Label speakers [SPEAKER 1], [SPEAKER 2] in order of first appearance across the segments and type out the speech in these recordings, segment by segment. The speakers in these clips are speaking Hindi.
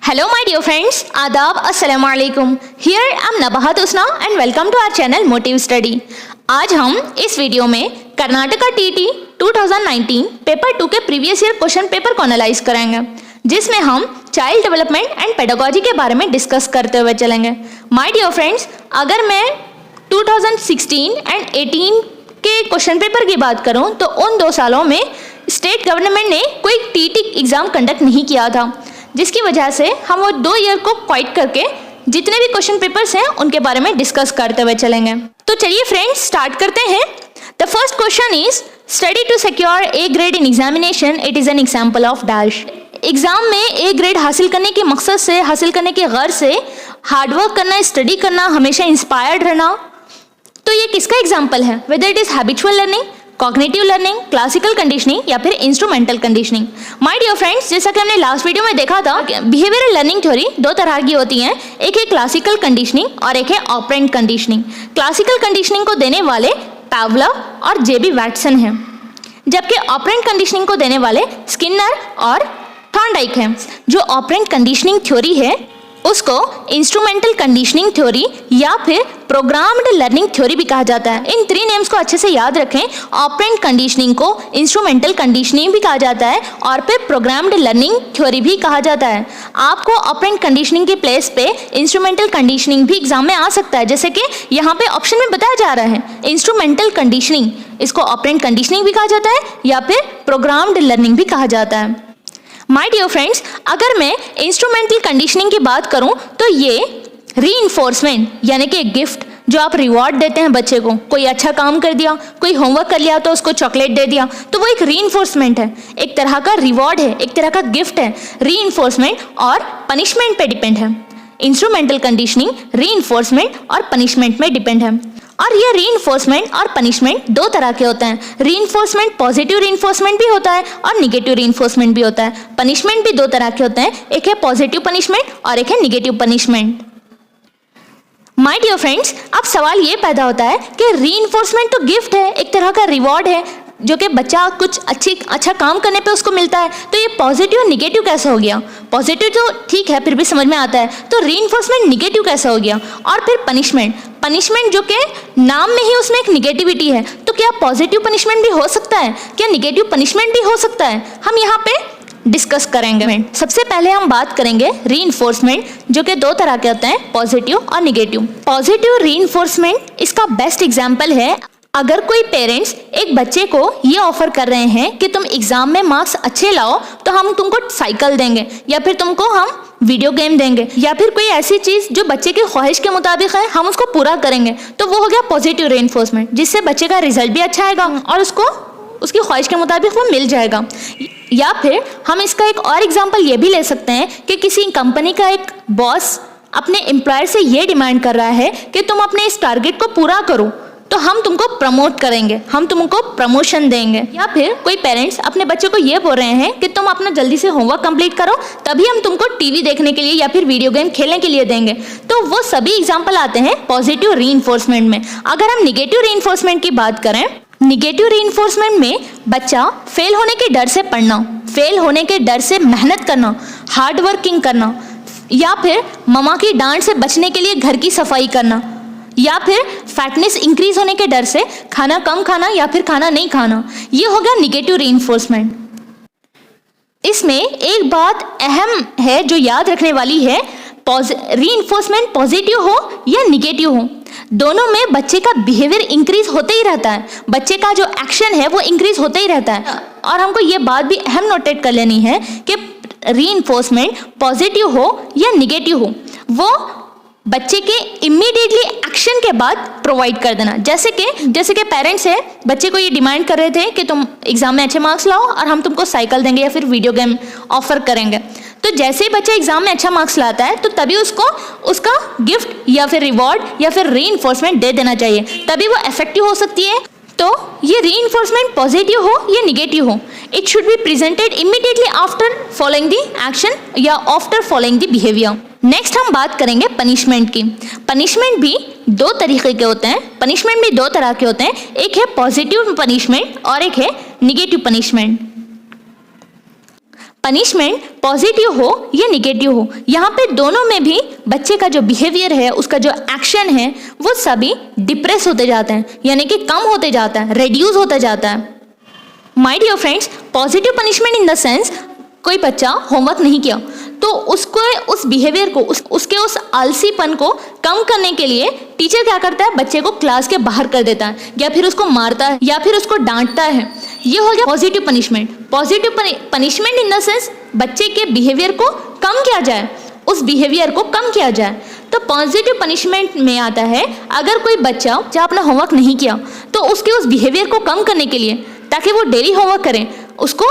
[SPEAKER 1] Hello my dear friends, आदाब अस्सलाम वालेकुम। Here I am नबाहत Husna and welcome to our channel Motive Study। आज हम इस वीडियो में कर्नाटका टीटी 2019 पेपर 2 के प्रीवियस ईयर क्वेश्चन पेपर को एनालाइज करेंगे, जिसमें हम चाइल्ड डेवलपमेंट एंड पेडागोजी के बारे में डिस्कस करते हुए चलेंगे। माय डियर फ्रेंड्स, अगर मैं 2016 एंड 18 के क्वेश्चन पेपर की बात करूं तो उन 2 सालों में स्टेट गवर्नमेंट ने कोई टीटी एग्ज़ाम कंडक्ट नहीं किया था, जिसकी वजह से हम वो 2 ईयर को क्वाइट करके जितने भी क्वेश्चन पेपर्स हैं उनके बारे में डिस्कस करते हुए चलेंगे। तो चलिए फ्रेंड्स स्टार्ट करते हैं। The first question is study to secure A grade in examination, it is an example of dash. Exam में ए ग्रेड हासिल करने के मकसद से, हासिल करने के गर्ज से हार्डवर्क करना, स्टडी करना, हमेशा इंस्पायर्ड रहना, तो ये किसका एग्जाम्पल है? Whether it is habitual learning, cognitive learning, classical conditioning या फिर instrumental conditioning. My dear friends, जैसा कि हमने लास्ट वीडियो में देखा था, बिहेवियरल लर्निंग थ्योरी 2 तरह की होती हैं, एक है क्लासिकल कंडीशनिंग और एक है ऑपरेंट कंडीशनिंग। क्लासिकल कंडीशनिंग को देने वाले पावलोव और जेबी वैटसन हैं, जबकि ऑपरेंट कंडीशनिंग को देने वाले स्किनर और थॉर्नडाइक हैं। जो ऑपरेंट कंडीशनिंग थ्योरी है उसको इंस्ट्रूमेंटल कंडीशनिंग थ्योरी या फिर प्रोग्राम्ड लर्निंग थ्योरी भी कहा जाता है। इन 3 नेम्स को अच्छे से याद रखें। ऑपरेंट कंडीशनिंग को इंस्ट्रूमेंटल कंडीशनिंग भी कहा जाता है और फिर प्रोग्राम्ड लर्निंग थ्योरी भी कहा जाता है। आपको ऑपरेंट कंडीशनिंग के प्लेस पे इंस्ट्रूमेंटल कंडीशनिंग भी एग्जाम में आ सकता है, जैसे कि यहाँ पे ऑप्शन में बताया जा रहा है इंस्ट्रूमेंटल कंडीशनिंग। इसको ऑपरेंट कंडीशनिंग भी कहा जाता है या फिर प्रोग्राम्ड लर्निंग भी कहा जाता है। माय डियर फ्रेंड्स, अगर मैं इंस्ट्रूमेंटल कंडीशनिंग की बात करूं तो ये रीइंफोर्समेंट यानी कि गिफ्ट, जो आप रिवॉर्ड देते हैं बच्चे को, कोई अच्छा काम कर दिया, कोई होमवर्क कर लिया तो उसको चॉकलेट दे दिया, तो वो एक रीइंफोर्समेंट है, एक तरह का रिवॉर्ड है, एक तरह का गिफ्ट है। रीइंफोर्समेंट और पनिशमेंट पे डिपेंड है। इंस्ट्रूमेंटल कंडीशनिंग रीइंफोर्समेंट और पनिशमेंट में डिपेंड है। और ये रीइंफोर्समेंट और पनिशमेंट 2 तरह के होते हैं। रीइंफोर्समेंट पॉजिटिव रीइंफोर्समेंट भी होता है और निगेटिव रीइंफोर्समेंट भी होता है। पनिशमेंट भी 2 तरह के होते हैं, एक है पॉजिटिव पनिशमेंट और एक है negative punishment. My dear friends, अब सवाल ये पैदा होता है कि रीइंफोर्समेंट तो गिफ्ट है, एक तरह का रिवॉर्ड है जो कि बच्चा कुछ अच्छा काम करने पे उसको मिलता है, तो ये पॉजिटिव और निगेटिव कैसे हो गया? पॉजिटिव तो ठीक है, फिर भी समझ में आता है, तो रीइंफोर्समेंट निगेटिव कैसे हो गया? और फिर पनिशमेंट जो कि नाम में ही उसमें एक निगेटिविटी है, तो क्या पॉजिटिव पनिशमेंट भी हो सकता है? क्या निगेटिव पनिशमेंट भी हो सकता है? हम यहाँ पे डिस्कस करेंगे। सबसे पहले हम बात करेंगे रीइंफोर्समेंट, जो कि 2 तरह के होते हैं, पॉजिटिव और निगेटिव। पॉजिटिव रीइंफोर्समेंट इसका बेस्ट एग्जाम्पल है अगर कोई पेरेंट्स एक बच्चे को ये ऑफर कर रहे हैं कि तुम एग्जाम में मार्क्स अच्छे लाओ तो हम तुमको साइकिल देंगे, या फिर तुमको हम वीडियो गेम देंगे, या फिर कोई ऐसी चीज जो बच्चे की ख्वाहिश के मुताबिक है हम उसको पूरा करेंगे, तो वो हो गया पॉजिटिव रीइंफोर्समेंट, जिससे बच्चे का रिजल्ट भी अच्छा आएगा और उसको उसकी ख्वाहिश के मुताबिक वो मिल जाएगा। या फिर हम इसका एक और एग्जाम्पल ये भी ले सकते हैं कि किसी कंपनी का एक बॉस अपने एम्प्लॉयर से ये डिमांड कर रहा है कि तुम अपने इस टारगेट को पूरा करो तो हम तुमको प्रमोट करेंगे, हम तुमको प्रमोशन देंगे। या फिर कोई पेरेंट्स अपने बच्चे को ये बोल रहे हैं कि तुम अपना जल्दी से होमवर्क कंप्लीट करो तभी हम तुमको टीवी देखने के लिए या फिर वीडियो गेम खेलने के लिए देंगे, तो वो सभी एग्जाम्पल आते हैं पॉजिटिव रीइंफोर्समेंट में। अगर हम निगेटिव रीइंफोर्समेंट की बात करें, निगेटिव रीइंफोर्समेंट में बच्चा फेल होने के डर से पढ़ना, फेल होने के डर से मेहनत करना, हार्ड वर्किंग करना, या फिर मम्मा की डांट से बचने के लिए घर की सफाई करना, या फिर फैटनेस इंक्रीज होने के डर से खाना कम खाना या फिर खाना नहीं खाना, ये हो गया निगेटिव रीइंफोर्समेंट। इसमें एक बात अहम है जो याद रखने वाली है, रीइंफोर्समेंट पॉजिटिव हो या निगेटिव हो, दोनों में बच्चे का बिहेवियर इंक्रीज होते ही रहता है, बच्चे का जो एक्शन है वो इंक्रीज होते ही रहता है। और हमको ये बात भी अहम नोटेट कर लेनी है कि रीइंफोर्समेंट पॉजिटिव हो या निगेटिव हो, वो बच्चे के इमीडिएटली एक्शन के बाद प्रोवाइड कर देना। जैसे कि पेरेंट्स है, बच्चे को ये डिमांड कर रहे थे कि तुम एग्जाम में अच्छे मार्क्स लाओ और हम तुमको साइकिल देंगे या फिर वीडियो गेम ऑफर करेंगे, तो जैसे ही बच्चा एग्जाम में अच्छा मार्क्स लाता है तो तभी उसको उसका गिफ्ट या फिर रिवॉर्ड या फिर रीइंफोर्समेंट दे देना चाहिए, तभी वो इफेक्टिव हो सकती है। तो ये रीइंफोर्समेंट पॉजिटिव हो या निगेटिव हो, it should be presented immediately after following the action या after following the behaviour. Next हम बात करेंगे पनिशमेंट की। पनिशमेंट भी 2 तरीके के होते हैं, पनिशमेंट भी 2 तरह के होते हैं, एक है पॉजिटिव पनिशमेंट और एक है निगेटिव पनिशमेंट। पनिशमेंट पॉजिटिव हो या निगेटिव हो, यहाँ पे दोनों में भी बच्चे का जो बिहेवियर है, उसका जो एक्शन है, वो सभी डिप्रेस होते जाते हैं, यानी कि कम होते जाता है, रेड्यूस होता जाता है। My dear friends, positive punishment in the sense कोई बच्चा होमवर्क नहीं किया तो उसको उस बिहेवियर को उसके उस आलसीपन को कम करने के लिए टीचर क्या करता है, बच्चे को क्लास के बाहर कर देता है या फिर उसको मारता है या फिर उसको डांटता है। ये हो गया positive punishment. Positive punishment in the sense बच्चे के बिहेवियर को कम किया जाए, उस बिहेवियर को कम किया जाए। तो पॉजिटिव पनिशमेंट में आता है अगर कोई बच्चा जब अपना होमवर्क नहीं किया तो उसके उस बिहेवियर को कम करने के लिए, ताकि वो डेली होमवर्क करें, उसको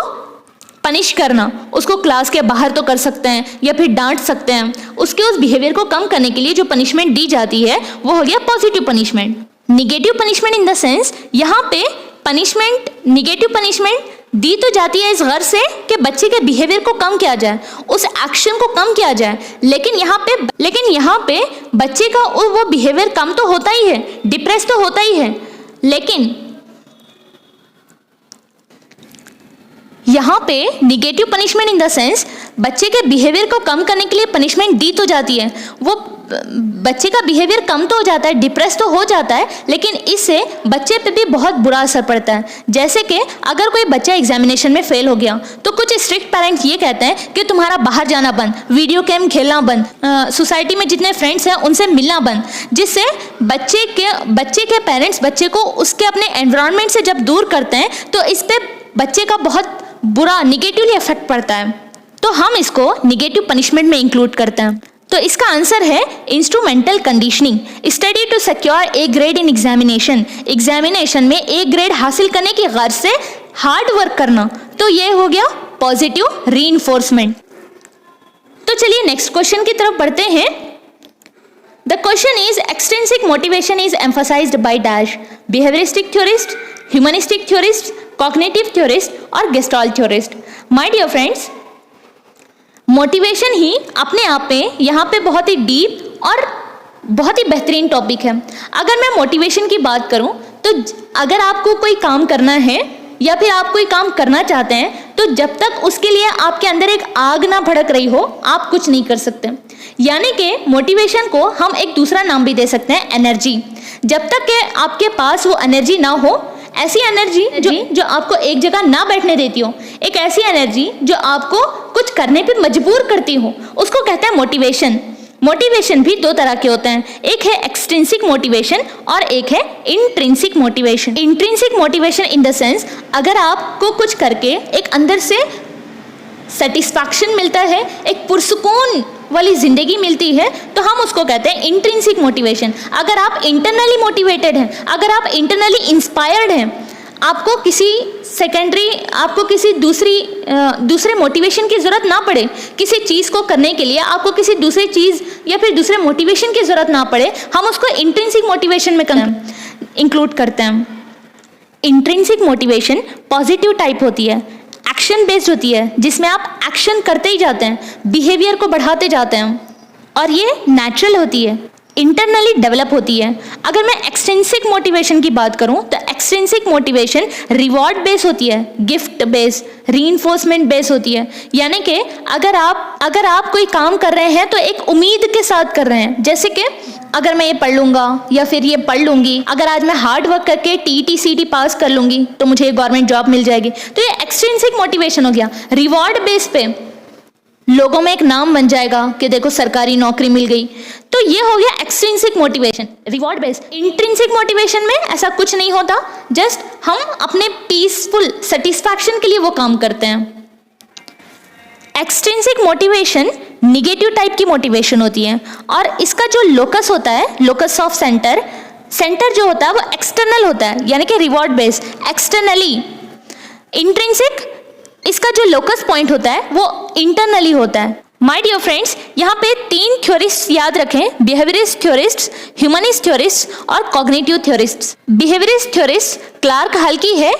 [SPEAKER 1] पनिश करना, उसको क्लास के बाहर तो कर सकते हैं या फिर डांट सकते हैं। उसके उस बिहेवियर को कम करने के लिए जो पनिशमेंट दी जाती है वो हो गया positive punishment. Negative punishment in the sense यहाँ पे पनिशमेंट, निगेटिव पनिशमेंट दी तो जाती है इस गर्ज से कि बच्चे के बिहेवियर को कम किया जाए, उस एक्शन को कम किया जाए, लेकिन यहाँ पे बच्चे का वो बिहेवियर कम तो होता ही है, डिप्रेस तो होता ही है, लेकिन यहाँ पे negative punishment in the sense बच्चे के बिहेवियर को कम करने के लिए पनिशमेंट दी तो जाती है, वो बच्चे का बिहेवियर कम तो हो जाता है, डिप्रेस तो हो जाता है, लेकिन इससे बच्चे पे भी बहुत बुरा असर पड़ता है। जैसे कि अगर कोई बच्चा एग्जामिनेशन में फेल हो गया तो कुछ स्ट्रिक्ट पेरेंट्स ये कहते हैं कि तुम्हारा बाहर जाना बंद, वीडियो गेम खेलना बंद, सोसाइटी में जितने फ्रेंड्स हैं उनसे मिलना बंद, जिससे बच्चे के पेरेंट्स बच्चे को उसके अपने एनवायरनमेंट से जब दूर करते हैं तो इस पर बच्चे का बहुत बुरा निगेटिवली इफेक्ट पड़ता है। तो हम इसको निगेटिव पनिशमेंट में इंक्लूड करते हैं। तो इसका आंसर है instrumental conditioning, study to secure A grade in examination, examination में ए ग्रेड हासिल करने की गर्ज से हार्ड वर्क करना। तो ये हो गया पॉजिटिव रीइंफोर्समेंट। तो चलिए नेक्स्ट क्वेश्चन की तरफ बढ़ते हैं। The question is extrinsic motivation is emphasised by dash, behaviouristic theorist, humanistic theorist, cognitive theorist और gestalt theorist. My dear friends, motivation ही अपने आप में यहाँ पे बहुत ही डीप और बहुत ही बेहतरीन टॉपिक है। अगर मैं मोटिवेशन की बात करूँ तो अगर आपको कोई काम करना है या फिर आप कोई काम करना चाहते हैं तो जब तक उसके लिए आपके अंदर एक आग ना भड़क रही हो आप कुछ नहीं कर सकते। यानी कि मोटिवेशन को हम एक दूसरा नाम भी दे सकते हैं, एनर्जी। जब तक कि आपके पास वो एनर्जी ना हो, ऐसी एनर्जी जो आपको एक जगह ना बैठने देती हो, एक ऐसी एनर्जी जो आपको कुछ करने पे मजबूर करती हो, उसको कहते हैं मोटिवेशन। मोटिवेशन भी दो तरह के होते हैं, एक है एक्सट्रिंसिक मोटिवेशन और एक है intrinsic motivation. Intrinsic motivation in the sense अगर आपको कुछ करके एक अंदर से सेटिस्फैक्शन मिलता है, एक पुरसुकून वाली जिंदगी मिलती है, तो हम उसको कहते हैं इंट्रिंसिक मोटिवेशन। अगर आप इंटरनली मोटिवेटेड हैं, अगर आप इंटरनली इंस्पायर्ड हैं, आपको किसी दूसरे मोटिवेशन की ज़रूरत ना पड़े, किसी चीज़ को करने के लिए आपको किसी दूसरी चीज़ या फिर दूसरे मोटिवेशन की ज़रूरत ना पड़े, हम उसको इंट्रिंसिक मोटिवेशन में इंक्लूड करते हैं। इंट्रिंसिक मोटिवेशन पॉजिटिव टाइप होती है, एक्शन बेस्ड होती है, जिसमें आप एक्शन करते ही जाते हैं, बिहेवियर को बढ़ाते जाते हैं, और ये नेचुरल होती है, इंटरनली डेवलप होती है। अगर मैं एक्सट्रिंसिक मोटिवेशन की बात करूं तो एक्सट्रिंसिक मोटिवेशन रिवॉर्ड बेस होती है, गिफ्ट बेस, रीइंफोर्समेंट बेस होती है। यानी कि अगर आप कोई काम कर रहे हैं तो एक उम्मीद के साथ कर रहे हैं, जैसे कि अगर मैं ये पढ़ लूँगा या फिर ये पढ़ लूँगी, अगर आज मैं हार्ड वर्क करके टीटी सीटी पास कर लूँगी तो मुझे गवर्नमेंट जॉब मिल जाएगी, तो ये एक्सट्रिंसिक मोटिवेशन हो गया। रिवॉर्ड बेस पे लोगों में एक नाम बन जाएगा कि देखो सरकारी नौकरी मिल गई, तो ये हो गया extrinsic motivation, reward based. Intrinsic motivation में ऐसा कुछ नहीं होता, जस्ट हम अपने पीसफुल सेटिस्फैक्शन के लिए वो काम करते हैं। एक्सट्रिंसिक मोटिवेशन निगेटिव टाइप की मोटिवेशन होती है, और इसका जो लोकस होता है, लोकस ऑफ सेंटर जो होता है वो एक्सटर्नल होता है, यानी कि रिवॉर्ड बेस्ड, एक्सटर्नली। इंट्रिंसिक, इसका जो लोकस पॉइंट होता है वो इंटरनली होता है। माय डियर फ्रेंड्स, यहाँ पे 3 थ्योरिस्ट याद रखें, बिहेवियरिस्ट थ्योरिस्ट, ह्यूमनिस्ट थ्योरिस्ट और cognitive theorist. Behaviourist theorist Clark Hull की है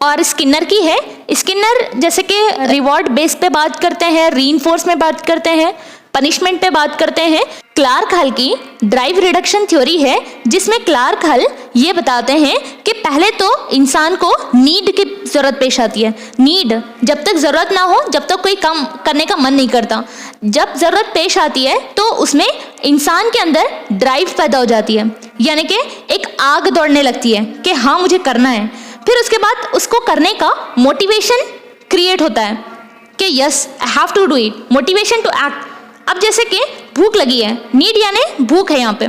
[SPEAKER 1] और स्किनर की है। स्किनर जैसे कि रिवॉर्ड बेस पे बात करते हैं, रीइंफोर्स में बात करते हैं, पनिशमेंट पे बात करते हैं। क्लार्क हल की ड्राइव रिडक्शन थ्योरी है, जिसमें क्लार्क हल ये बताते हैं कि पहले तो इंसान को नीड की ज़रूरत पेश आती है। नीड, जब तक ज़रूरत ना हो जब तक कोई काम करने का मन नहीं करता। जब ज़रूरत पेश आती है तो उसमें इंसान के अंदर ड्राइव पैदा हो जाती है, यानी कि एक आग दौड़ने लगती है कि हाँ मुझे करना है। फिर उसके बाद उसको करने का मोटिवेशन क्रिएट होता है कि yes I have to do it, motivation to act. अब जैसे कि भूख लगी है, नीड यानी भूख है, यहाँ पे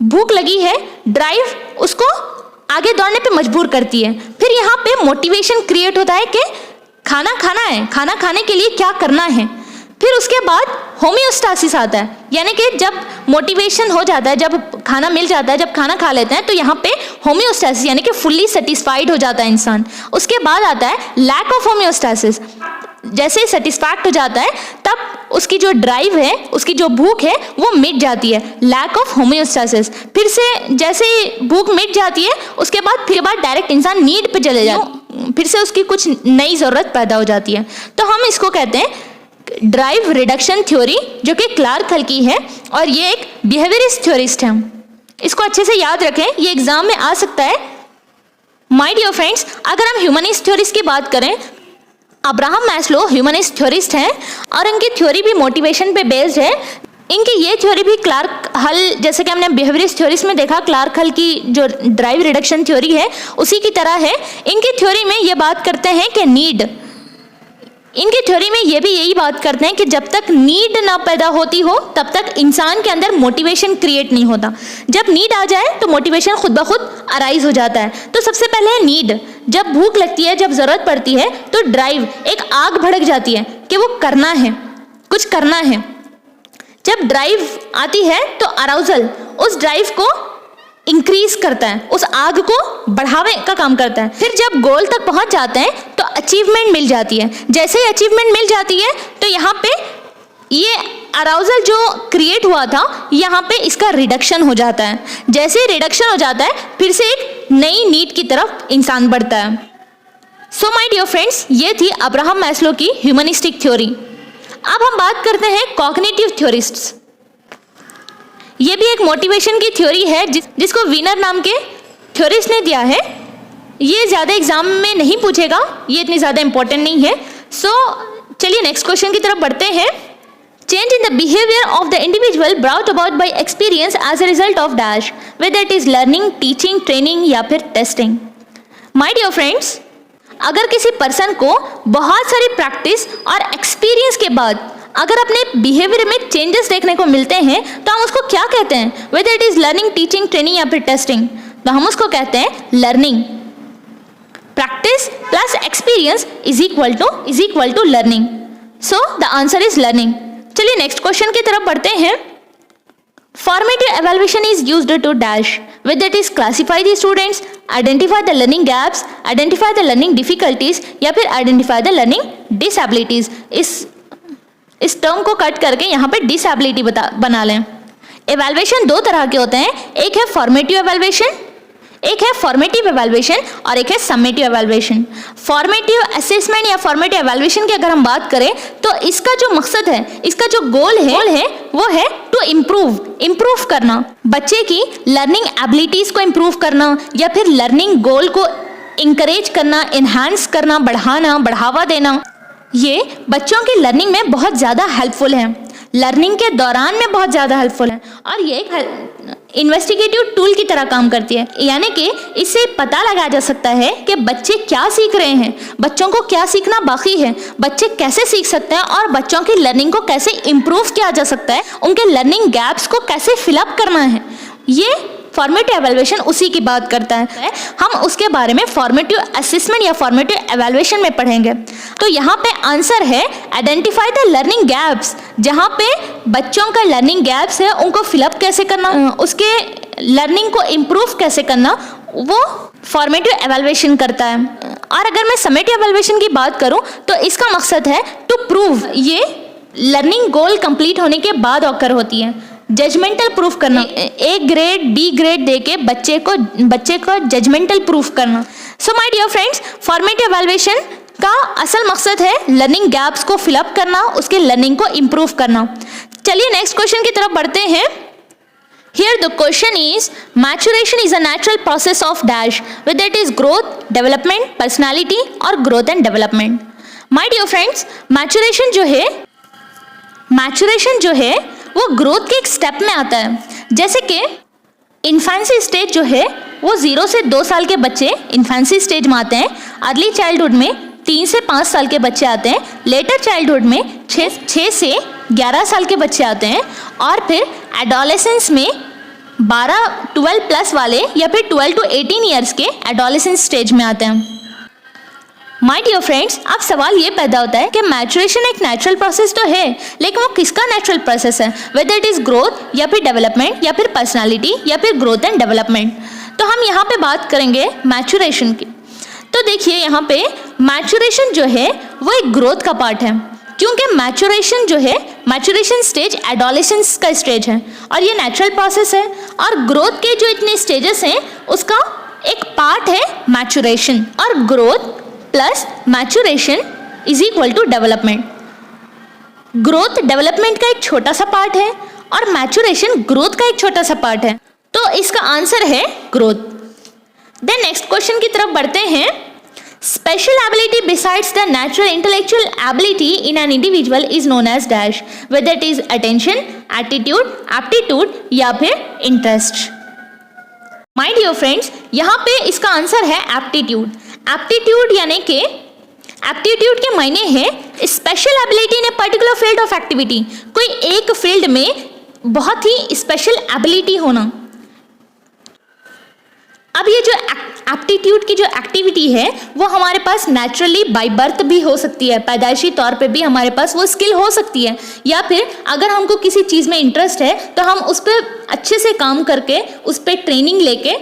[SPEAKER 1] भूख लगी है, ड्राइव उसको आगे दौड़ने पे मजबूर करती है। फिर यहाँ पे मोटिवेशन क्रिएट होता है कि खाना खाना है, खाना खाने के लिए क्या करना है। फिर उसके बाद होमियोस्टासिस आता है, यानी कि जब मोटिवेशन हो जाता है, जब खाना मिल जाता है, जब खाना खा लेते हैं तो यहाँ पे होमियोस्टासिस यानी कि फुल्ली सेटिस्फाइड हो जाता है इंसान। उसके बाद आता है लैक ऑफ होमियोस्टासिस। जैसे ही सेटिस्फैक्ट हो जाता है तब उसकी जो ड्राइव है, उसकी जो भूख है वो मिट जाती है, लैक ऑफ होमियोस्टासिस। फिर से जैसे ही भूख मिट जाती है उसके बाद डायरेक्ट इंसान नीड पे चले जाता है, फिर से उसकी कुछ नई ज़रूरत पैदा हो जाती है। तो हम इसको कहते हैं ड्राइव रिडक्शन थ्योरी, जो कि क्लार्क हल की है और ये एक बिहेवियरिस्ट थ्योरिस्ट है। इसको अच्छे से याद रखें, ये एग्जाम में आ सकता है। माय डियर फ्रेंड्स, अगर हम ह्यूमनिस्ट थ्योरिस्ट की बात करें, अब्राहम मैस्लो ह्यूमनिस्ट थ्योरिस्ट हैं और इनकी थ्योरी भी मोटिवेशन पे बेस्ड है। इनकी ये थ्योरी भी क्लार्क हल, जैसे कि हमने बिहेवियरिस्ट थ्योरीज में देखा, क्लार्क हल की जो ड्राइव रिडक्शन थ्योरी है उसी की तरह है। इनकी थ्योरी में ये बात करते हैं कि नीड, इनकी थ्योरी में ये भी यही बात करते हैं कि जब तक नीड ना पैदा होती हो तब तक इंसान के अंदर मोटिवेशन क्रिएट नहीं होता। जब नीड आ जाए तो मोटिवेशन खुद ब खुद अराइज हो जाता है। तो सबसे पहले है नीड। जब भूख लगती है, जब ज़रूरत पड़ती है तो ड्राइव, एक आग भड़क जाती है कि वो करना है, कुछ करना है। जब ड्राइव आती है तो अराउजल उस ड्राइव को इंक्रीज करता है, उस आग को बढ़ावे का काम करता है। फिर जब गोल तक पहुंच जाते हैं तो अचीवमेंट मिल जाती है। जैसे ही अचीवमेंट मिल जाती है तो यहाँ पे ये अराउजल जो क्रिएट हुआ था, यहाँ पे इसका रिडक्शन हो जाता है। जैसे ही रिडक्शन हो जाता है फिर से एक नई नीड की तरफ इंसान बढ़ता है। सो माय डियर फ्रेंड्स, ये थी अब्राहम मैस्लो की ह्यूमनिस्टिक थ्योरी। अब हम बात करते हैं कॉग्निटिव थ्योरिस्ट्स। ये भी एक मोटिवेशन की थ्योरी है जिसको वीनर नाम के थ्योरिस्ट ने दिया है। ये ज़्यादा एग्जाम में नहीं पूछेगा, ये इतनी ज़्यादा इंपॉर्टेंट नहीं है। सो चलिए नेक्स्ट क्वेश्चन की तरफ बढ़ते हैं। Change in the behaviour of the individual brought about by experience as a result of dash, whether it is learning, teaching, training या फिर टेस्टिंग। माय डियर फ्रेंड्स, अगर किसी पर्सन को बहुत सारी प्रैक्टिस और एक्सपीरियंस के बाद अगर अपने बिहेवियर में चेंजेस देखने को मिलते हैं तो हम उसको क्या कहते हैं? Whether it is learning, teaching, training या फिर टेस्टिंग, तो हम उसको कहते हैं learning. Practice plus experience is equal to learning. So the answer is learning. चलिए नेक्स्ट क्वेश्चन की तरफ बढ़ते हैं। Formative evaluation is used to dash, whether it is classify the students, identify the learning gaps, identify the learning difficulties या फिर identify the learning disabilities। इस टर्म को कट करके यहाँ पे डिसेबिलिटी बना लें। एवेल्युएशन दो तरह के होते हैं, एक है फॉर्मेटिव एवेल्युएशन, एक है फॉर्मेटिव एवेल्युएशन और एक है समेटिव एवेल्युएशन। फॉर्मेटिव असेसमेंट या फॉर्मेटिव एवेल्युएशन की अगर हम बात करें तो इसका जो मकसद है, इसका जो गोल है वो है टू इम्प्रूव करना, बच्चे की लर्निंग एबिलिटीज को इम्प्रूव करना या फिर लर्निंग गोल को इंकरेज करना, इन्हांस करना, बढ़ावा देना। ये बच्चों की लर्निंग में बहुत ज़्यादा हेल्पफुल है, लर्निंग के दौरान में बहुत ज़्यादा हेल्पफुल है और ये एक इन्वेस्टिगेटिव टूल की तरह काम करती है। यानी कि इससे पता लगाया जा सकता है कि बच्चे क्या सीख रहे हैं, बच्चों को क्या सीखना बाकी है, बच्चे कैसे सीख सकते हैं और बच्चों की लर्निंग को कैसे इम्प्रूव किया जा सकता है, उनके लर्निंग गैप्स को कैसे फिलअप करना है। ये फॉर्मेटिव एवेल्युएशन उसी की बात करता है। हम उसके बारे में फॉर्मेटिव असेसमेंट या फॉर्मेटिव एवेल्युएशन में पढ़ेंगे। तो यहाँ पे आंसर है आइडेंटिफाई द लर्निंग गैप्स, जहाँ पे बच्चों का लर्निंग गैप्स है उनको फिलअप कैसे करना, उसके लर्निंग को इम्प्रूव कैसे करना, वो फॉर्मेटिव एवेल्युएशन करता है। और अगर मैं समेटिव एवेल्युएशन की बात करूँ तो इसका मकसद है टू प्रूव, ये लर्निंग गोल कंप्लीट होने के बाद ऑकर होती है। जजमेंटल प्रूफ करना, ए ग्रेड बी ग्रेड देके बच्चे को जजमेंटल प्रूफ करना। So my dear friends, formative evaluation का असल मकसद है लर्निंग गैप्स को फिलअप करना, उसके लर्निंग को इम्प्रूव करना। चलिए नेक्स्ट क्वेश्चन की तरफ बढ़ते हैं। Here the question is, maturation is a natural process of dash, whether it is growth, development, personality or growth and development. My dear friends, maturation जो है वो ग्रोथ के एक स्टेप में आता है। जैसे कि इन्फेंसी स्टेज जो है वो 0 से 2 साल के बच्चे इन्फेंसी स्टेज में आते हैं, अर्ली चाइल्डहुड में 3 से 5 साल के बच्चे आते हैं, लेटर चाइल्डहुड में 6 से 11 साल के बच्चे आते हैं, और फिर एडोलेसेंस में 12 प्लस वाले या फिर 12 to 18 ईयर्स के एडोलेसेंस स्टेज में आते हैं। माय डियर फ्रेंड्स, अब सवाल ये पैदा होता है कि मैचुरेशन एक नेचुरल प्रोसेस तो है, लेकिन वो किसका नेचुरल प्रोसेस है, वेदर इट इज ग्रोथ या फिर डेवलपमेंट या फिर पर्सनालिटी या फिर ग्रोथ एंड डेवलपमेंट। तो हम यहाँ पे बात करेंगे मैचुरेशन की। तो देखिए यहाँ पे मैचुरेशन जो है वो एक ग्रोथ का पार्ट है, क्योंकि मैचुरेशन जो है, मैचुरेशन स्टेज एडोलेसेंस का स्टेज है और ये नेचुरल प्रोसेस है, और ग्रोथ के जो इतने स्टेजेस हैं उसका एक पार्ट है मैचुरेशन, और growth plus maturation is equal to development. Growth development का एक छोटा सा पार्ट है और मैचुरेशन ग्रोथ का एक छोटा सा पार्ट है, तो इसका आंसर है ग्रोथ। देन नेक्स्ट क्वेश्चन की तरफ बढ़ते हैं। Special ability besides the natural intellectual ability in an individual is known as dash, whether it is attention, attitude, aptitude या फिर interest. My dear friends, यहाँ पे इसका आंसर है aptitude. Aptitude यानी कि aptitude के मायने है special ability in a particular field of activity, कोई एक फील्ड में बहुत ही स्पेशल एबिलिटी होना। अब ये जो एप्टीट्यूड की जो एक्टिविटी है वो हमारे पास नेचुरली बाय बर्थ भी हो सकती है, पैदाइशी तौर पे भी हमारे पास वो स्किल हो सकती है, या फिर अगर हमको किसी चीज़ में इंटरेस्ट है तो हम उस पर अच्छे से काम करके उस पर ट्रेनिंग लेके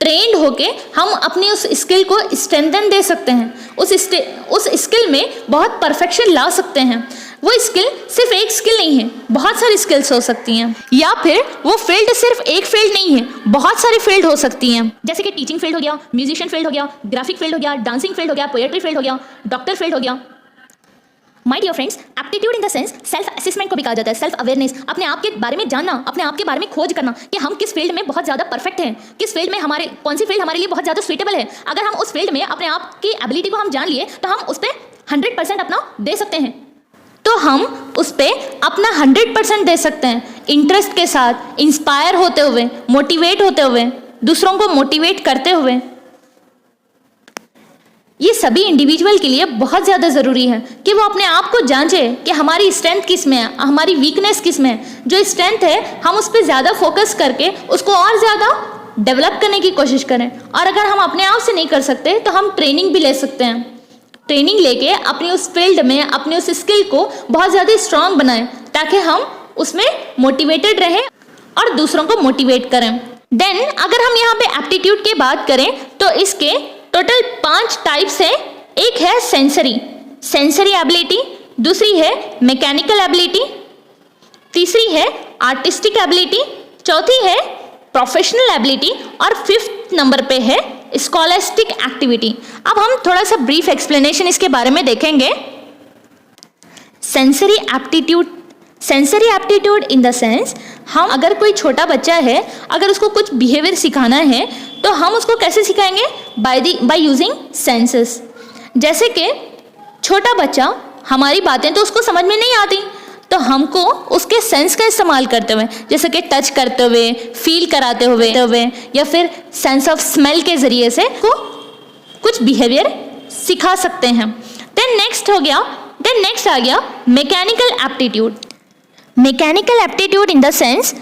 [SPEAKER 1] ट्रेंड होके हम अपनी उस स्किल को स्ट्रेंथन दे सकते हैं, उस स्किल में बहुत परफेक्शन ला सकते हैं। वो स्किल सिर्फ एक स्किल नहीं है, बहुत सारी स्किल्स हो सकती हैं, या फिर वो फील्ड सिर्फ एक फील्ड नहीं है, बहुत सारी फील्ड हो सकती हैं, जैसे कि टीचिंग फील्ड हो गया, म्यूजिशियन फील्ड हो गया, ग्राफिक फील्ड हो गया, डांसिंग फील्ड हो गया, पोएट्री फील्ड हो गया, डॉक्टर फील्ड हो गया। My dear friends, aptitude in the sense self assessment को भी कहा जाता है, सेल्फ अवेयरनेस, अपने आप के बारे में जानना, अपने आप के बारे में खोज करना कि हम किस फील्ड में बहुत ज़्यादा परफेक्ट हैं, किस फील्ड में कौन सी फील्ड हमारे लिए बहुत ज़्यादा सूटेबल है। अगर हम उस फील्ड में अपने आप की एबिलिटी को हम जान लिए तो हम उस पर 100% अपना दे सकते हैं, तो हम उस पर अपना 100% दे सकते हैं, इंटरेस्ट के साथ, इंस्पायर होते हुए, मोटिवेट होते हुए, दूसरों को मोटिवेट करते हुए। ये सभी इंडिविजुअल के लिए बहुत ज़्यादा ज़रूरी है कि वो अपने आप को जांचे कि हमारी स्ट्रेंथ किस में है, हमारी वीकनेस किस में है। जो स्ट्रेंथ है हम उस पर ज़्यादा फोकस करके उसको और ज़्यादा डेवलप करने की कोशिश करें, और अगर हम अपने आप से नहीं कर सकते तो हम ट्रेनिंग भी ले सकते हैं, ट्रेनिंग लेके अपनी उस फील्ड में अपनी उस स्किल को बहुत ज़्यादा स्ट्रांग बनाएं, ताकि हम उसमें मोटिवेटेड रहें और दूसरों को मोटिवेट करें। देन अगर हम यहाँ पे एप्टीट्यूड की बात करें तो इसके टोटल 5 टाइप्स हैं। एक है सेंसरी एबिलिटी, दूसरी है मैकेनिकल एबिलिटी, तीसरी है आर्टिस्टिक एबिलिटी, चौथी है प्रोफेशनल एबिलिटी, और 5th नंबर पे है स्कॉलास्टिक एक्टिविटी। अब हम थोड़ा सा ब्रीफ एक्सप्लेनेशन इसके बारे में देखेंगे। Sensory aptitude in the sense, हम अगर कोई छोटा बच्चा है, अगर उसको कुछ बिहेवियर सिखाना है तो हम उसको कैसे सिखाएंगे, बाय यूजिंग सेंसेस। जैसे कि छोटा बच्चा, हमारी बातें तो उसको समझ में नहीं आती, तो हमको उसके सेंस का इस्तेमाल करते हुए, जैसे कि टच करते हुए, फील कराते हुए या फिर सेंस ऑफ स्मेल के ज़रिए से को कुछ बिहेवियर सिखा सकते हैं। देन नेक्स्ट आ गया mechanical aptitude. Mechanical aptitude in the sense,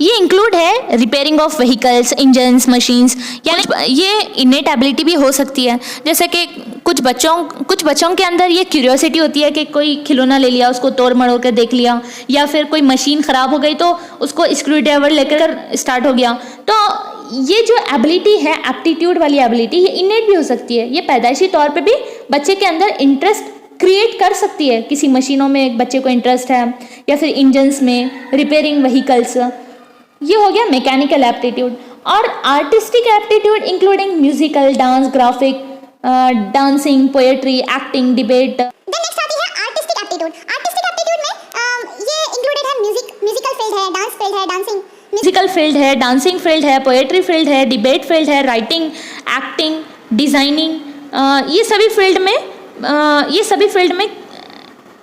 [SPEAKER 1] ये इंक्लूड है repairing of vehicles, engines, machines, यानी ये इनेट एबिलिटी भी हो सकती है। जैसे कि कुछ बच्चों के अंदर ये क्यूरियोसिटी होती है कि कोई खिलौना ले लिया, उसको तोड़ मरोड़ कर देख लिया, या फिर कोई मशीन ख़राब हो गई तो उसको स्क्रू ड्राइवर लेकर स्टार्ट हो गया। तो ये जो एबिलिटी है, एप्टीट्यूड वाली एबिलिटी, ये इनेट भी हो सकती है, ये पैदाइशी तौर पर भी बच्चे के अंदर इंटरेस्ट क्रिएट कर सकती है। किसी मशीनों में एक बच्चे को इंटरेस्ट है, या फिर इंजन्स में, रिपेयरिंग व्हीकल्स, ये हो गया मैकेनिकल एप्टीट्यूड। और artistic aptitude including musical, dance, graphic, dancing, poetry, acting, debate.
[SPEAKER 2] Then next आती है आर्टिस्टिक एप्टीट्यूड। आर्टिस्टिक एप्टीट्यूड में है, डांसिंग,
[SPEAKER 1] म्यूजिकल फील्ड है, डांसिंग फील्ड है, पोएट्री फील्ड है, डिबेट फील्ड है, राइटिंग, एक्टिंग, डिज़ाइनिंग, ये सभी फील्ड में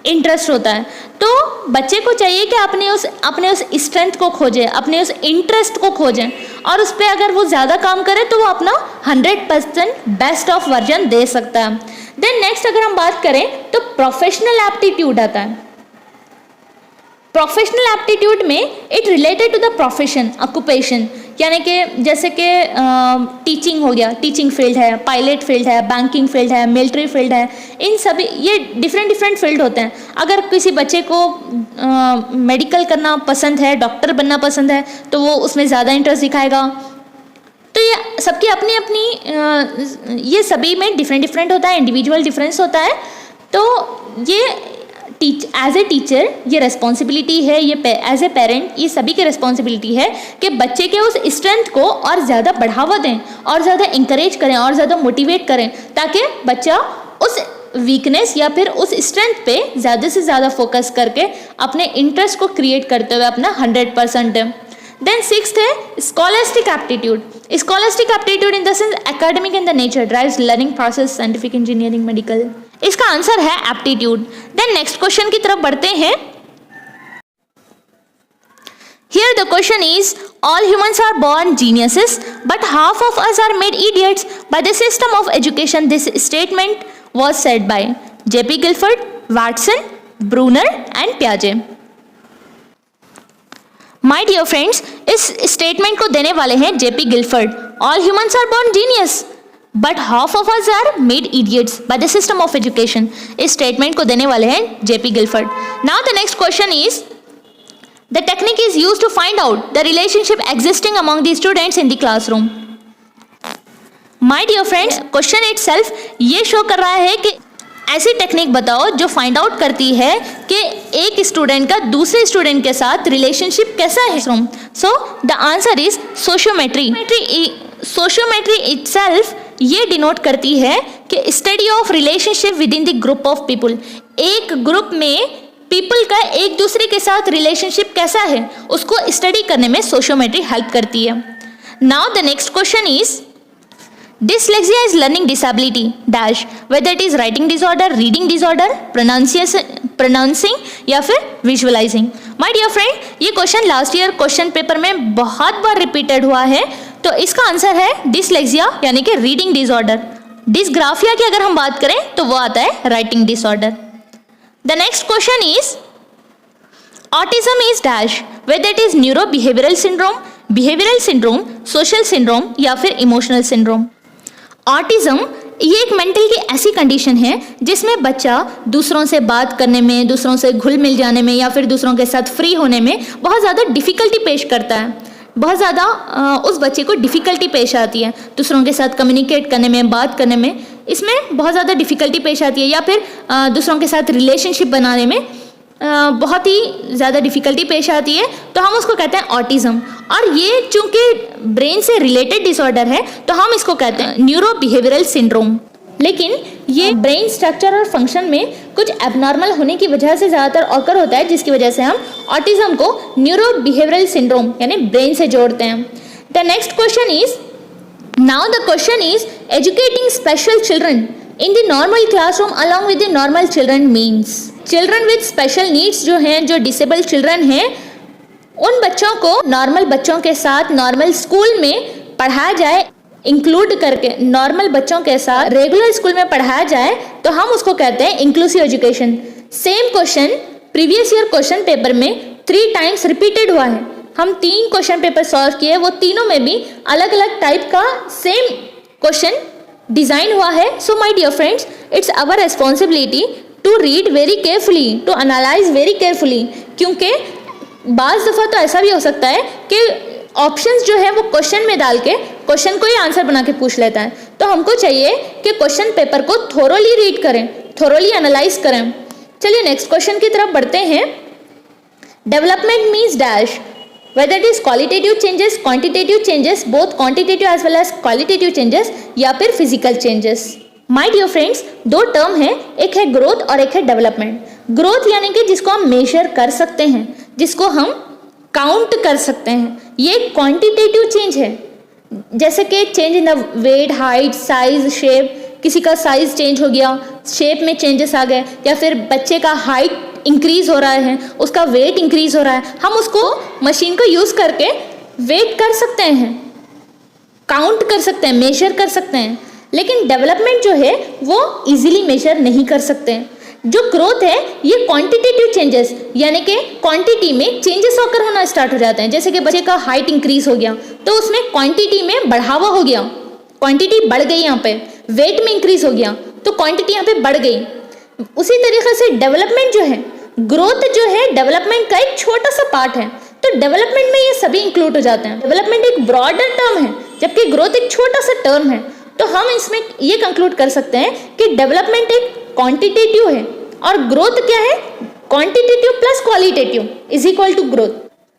[SPEAKER 1] इंटरेस्ट होता है। तो बच्चे को चाहिए कि अपने उस स्ट्रेंथ को खोजें, अपने उस इंटरेस्ट को खोजें, और उस पर अगर वो ज़्यादा काम करे तो वो अपना 100% बेस्ट ऑफ वर्जन दे सकता है। देन नेक्स्ट अगर हम बात करें तो प्रोफेशनल एप्टीट्यूड आता है। प्रोफेशनल एप्टीट्यूड में it related to the profession, occupation, यानी कि जैसे कि टीचिंग हो गया, टीचिंग फील्ड है, पायलट फील्ड है, बैंकिंग फील्ड है, मिलिट्री फील्ड है, इन सभी ये डिफरेंट फील्ड होते हैं। अगर किसी बच्चे को मेडिकल करना पसंद है, डॉक्टर बनना पसंद है, तो वो उसमें ज़्यादा इंटरेस्ट दिखाएगा। तो ये सबकी अपनी अपनी ये सभी में डिफरेंट होता है, इंडिविजुअल डिफरेंस होता है। तो ये एज ए टीचर ये रिस्पॉन्सिबिलिटी है, ये एज ए पेरेंट ये सभी की रिस्पॉन्सिबिलिटी है कि बच्चे के उस स्ट्रेंथ को और ज़्यादा बढ़ावा दें, और ज़्यादा इंकरेज करें, और ज़्यादा मोटिवेट करें, ताकि बच्चा उस वीकनेस या फिर उस स्ट्रेंथ पे ज़्यादा से ज़्यादा फोकस करके अपने इंटरेस्ट को क्रिएट करते हुए अपना 100% दें। देन सिक्स्थ है scholastic aptitude. Scholastic aptitude in the sense academic in the nature drives learning process, scientific, engineering, medical. इसका आंसर है एप्टीट्यूड। देन नेक्स्ट क्वेश्चन की तरफ बढ़ते हैं। Here the question is, all humans are born geniuses, but half of us are made idiots by the system of education. This statement was said by J.P. Guilford, Watson, Brunner and Piaget. My dear friends, इस स्टेटमेंट को देने वाले हैं JP Guilford. All humans are born genius but half of us are made idiots by the system of education. इस स्टेटमेंट को देने वाले हैं JP Guilford. Now the next question is, the technique is used to find out the relationship existing among the students in the classroom. My dear friends, question itself ये शो कर रहा है कि ऐसी टेक्निक बताओ जो फाइंड आउट करती है कि एक स्टूडेंट का दूसरे स्टूडेंट के साथ रिलेशनशिप कैसा है। सो the answer is sociometry. Sociometry itself ये डिनोट करती है कि study of relationship with in the group of people. एक ग्रुप में पीपल का एक दूसरे के साथ रिलेशनशिप कैसा है उसको स्टडी करने में सोशियोमेट्री हेल्प करती है। Now the next question is, dyslexia is learning disability dash, whether it is writing disorder, reading disorder, pronouncing या फिर visualizing। My dear friend, ये question last year question paper में बहुत बार रिपीटेड हुआ है। तो इसका आंसर है डिसलेक्सिया यानी कि रीडिंग डिसऑर्डर। डिसग्राफिया की अगर हम बात करें तो वो आता है writing disorder. The next question is, autism is dash, whether it is neuro behavioural syndrome, behavioural syndrome, social syndrome या फिर इमोशनल सिंड्रोम। ऑटिज्म ये एक मेंटल की ऐसी कंडीशन है जिसमें बच्चा दूसरों से बात करने में, दूसरों से घुल मिल जाने में या फिर दूसरों के साथ फ्री होने में बहुत ज़्यादा डिफ़िकल्टी पेश करता है। बहुत ज़्यादा उस बच्चे को डिफ़िकल्टी पेश आती है दूसरों के साथ कम्युनिकेट करने में, बात करने में, इसमें बहुत ज़्यादा डिफ़िकल्टी पेश आती है, या फिर दूसरों के साथ रिलेशनशिप बनाने में बहुत ही ज़्यादा डिफ़िकल्टी पेश आती है। तो हम उसको कहते हैं ऑटिज़म। और ये चूंकि ब्रेन से रिलेटेड डिसऑर्डर है तो हम इसको कहते हैं न्यूरो बिहेवियरल सिंड्रोम। लेकिन ये ब्रेन स्ट्रक्चर और फंक्शन में कुछ एबनॉर्मल होने की वजह से ज़्यादातर ऑकर होता है, जिसकी वजह से हम ऑटिज़म को न्यूरो बिहेवियरल सिंड्रोम यानी ब्रेन से जोड़ते हैं। The next question is, now the question is, educating special children in the normal classroom along with the normal children means. Children with special needs जो हैं, जो डिसेबल्ड चिल्ड्रन हैं, उन बच्चों को नॉर्मल बच्चों के साथ नॉर्मल स्कूल में पढ़ाया जाए, इंक्लूड करके नॉर्मल बच्चों के साथ रेगुलर स्कूल में पढ़ाया जाए तो हम उसको कहते हैं inclusive education. Same question previous year question paper में 3 टाइम्स रिपीटेड हुआ है। हम 3 क्वेश्चन पेपर सॉल्व किए, वो तीनों में भी अलग अलग टाइप का सेम क्वेश्चन डिज़ाइन हुआ है। So my dear friends, it's our responsibility to read very carefully, to analyse very carefully, क्योंकि बाज़ दफ़ा तो ऐसा भी हो सकता है कि ऑप्शंस जो है वो क्वेश्चन में डाल के क्वेश्चन को ही आंसर बना के पूछ लेता है। तो हमको चाहिए कि क्वेश्चन पेपर को थोरोली रीड करें, थोरोली एनालाइज करें। चलिए नेक्स्ट क्वेश्चन की तरफ बढ़ते हैं। Development means dash, whether it is qualitative changes, quantitative changes, both quantitative as well as qualitative changes, या फिर physical changes। My dear friends, 2 term है, एक है ग्रोथ और एक है डेवलपमेंट। ग्रोथ यानी कि जिसको हम मेजर कर सकते हैं, जिसको हम काउंट कर सकते हैं। ये क्वांटिटेटिव चेंज है, जैसे कि change in the weight, height, size, shape, किसी का साइज चेंज हो गया, शेप में चेंजेस आ गए, या फिर बच्चे का हाइट इंक्रीज हो रहा है, उसका वेट इंक्रीज हो रहा है, हम उसको मशीन को यूज़ करके वेट कर सकते हैं, काउंट कर सकते हैं, मेजर कर सकते हैं। लेकिन डेवलपमेंट जो है वो इजीली मेजर नहीं कर सकते हैं। जो ग्रोथ है ये क्वांटिटेटिव चेंजेस, यानी कि क्वांटिटी में चेंजेस होकर होना स्टार्ट हो जाते हैं। जैसे कि बच्चे का हाइट इंक्रीज हो गया तो उसमें क्वांटिटी में बढ़ावा हो गया, क्वांटिटी बढ़ गई, यहाँ पे वेट में इंक्रीज हो गया तो क्वांटिटी यहाँ पे बढ़ गई। उसी तरीके से डेवलपमेंट जो है, ग्रोथ जो है डेवलपमेंट का एक छोटा सा पार्ट है, तो डेवलपमेंट में ये सभी इंक्लूड हो जाते हैं। डेवलपमेंट एक ब्रॉडर टर्म है जबकि ग्रोथ एक छोटा सा टर्म है, तो हम इसमें ये कंक्लूड कर सकते हैं कि डेवलपमेंट एक क्वांटिटेटिव है और ग्रोथ क्या है, quantitative plus qualitative is equal to growth.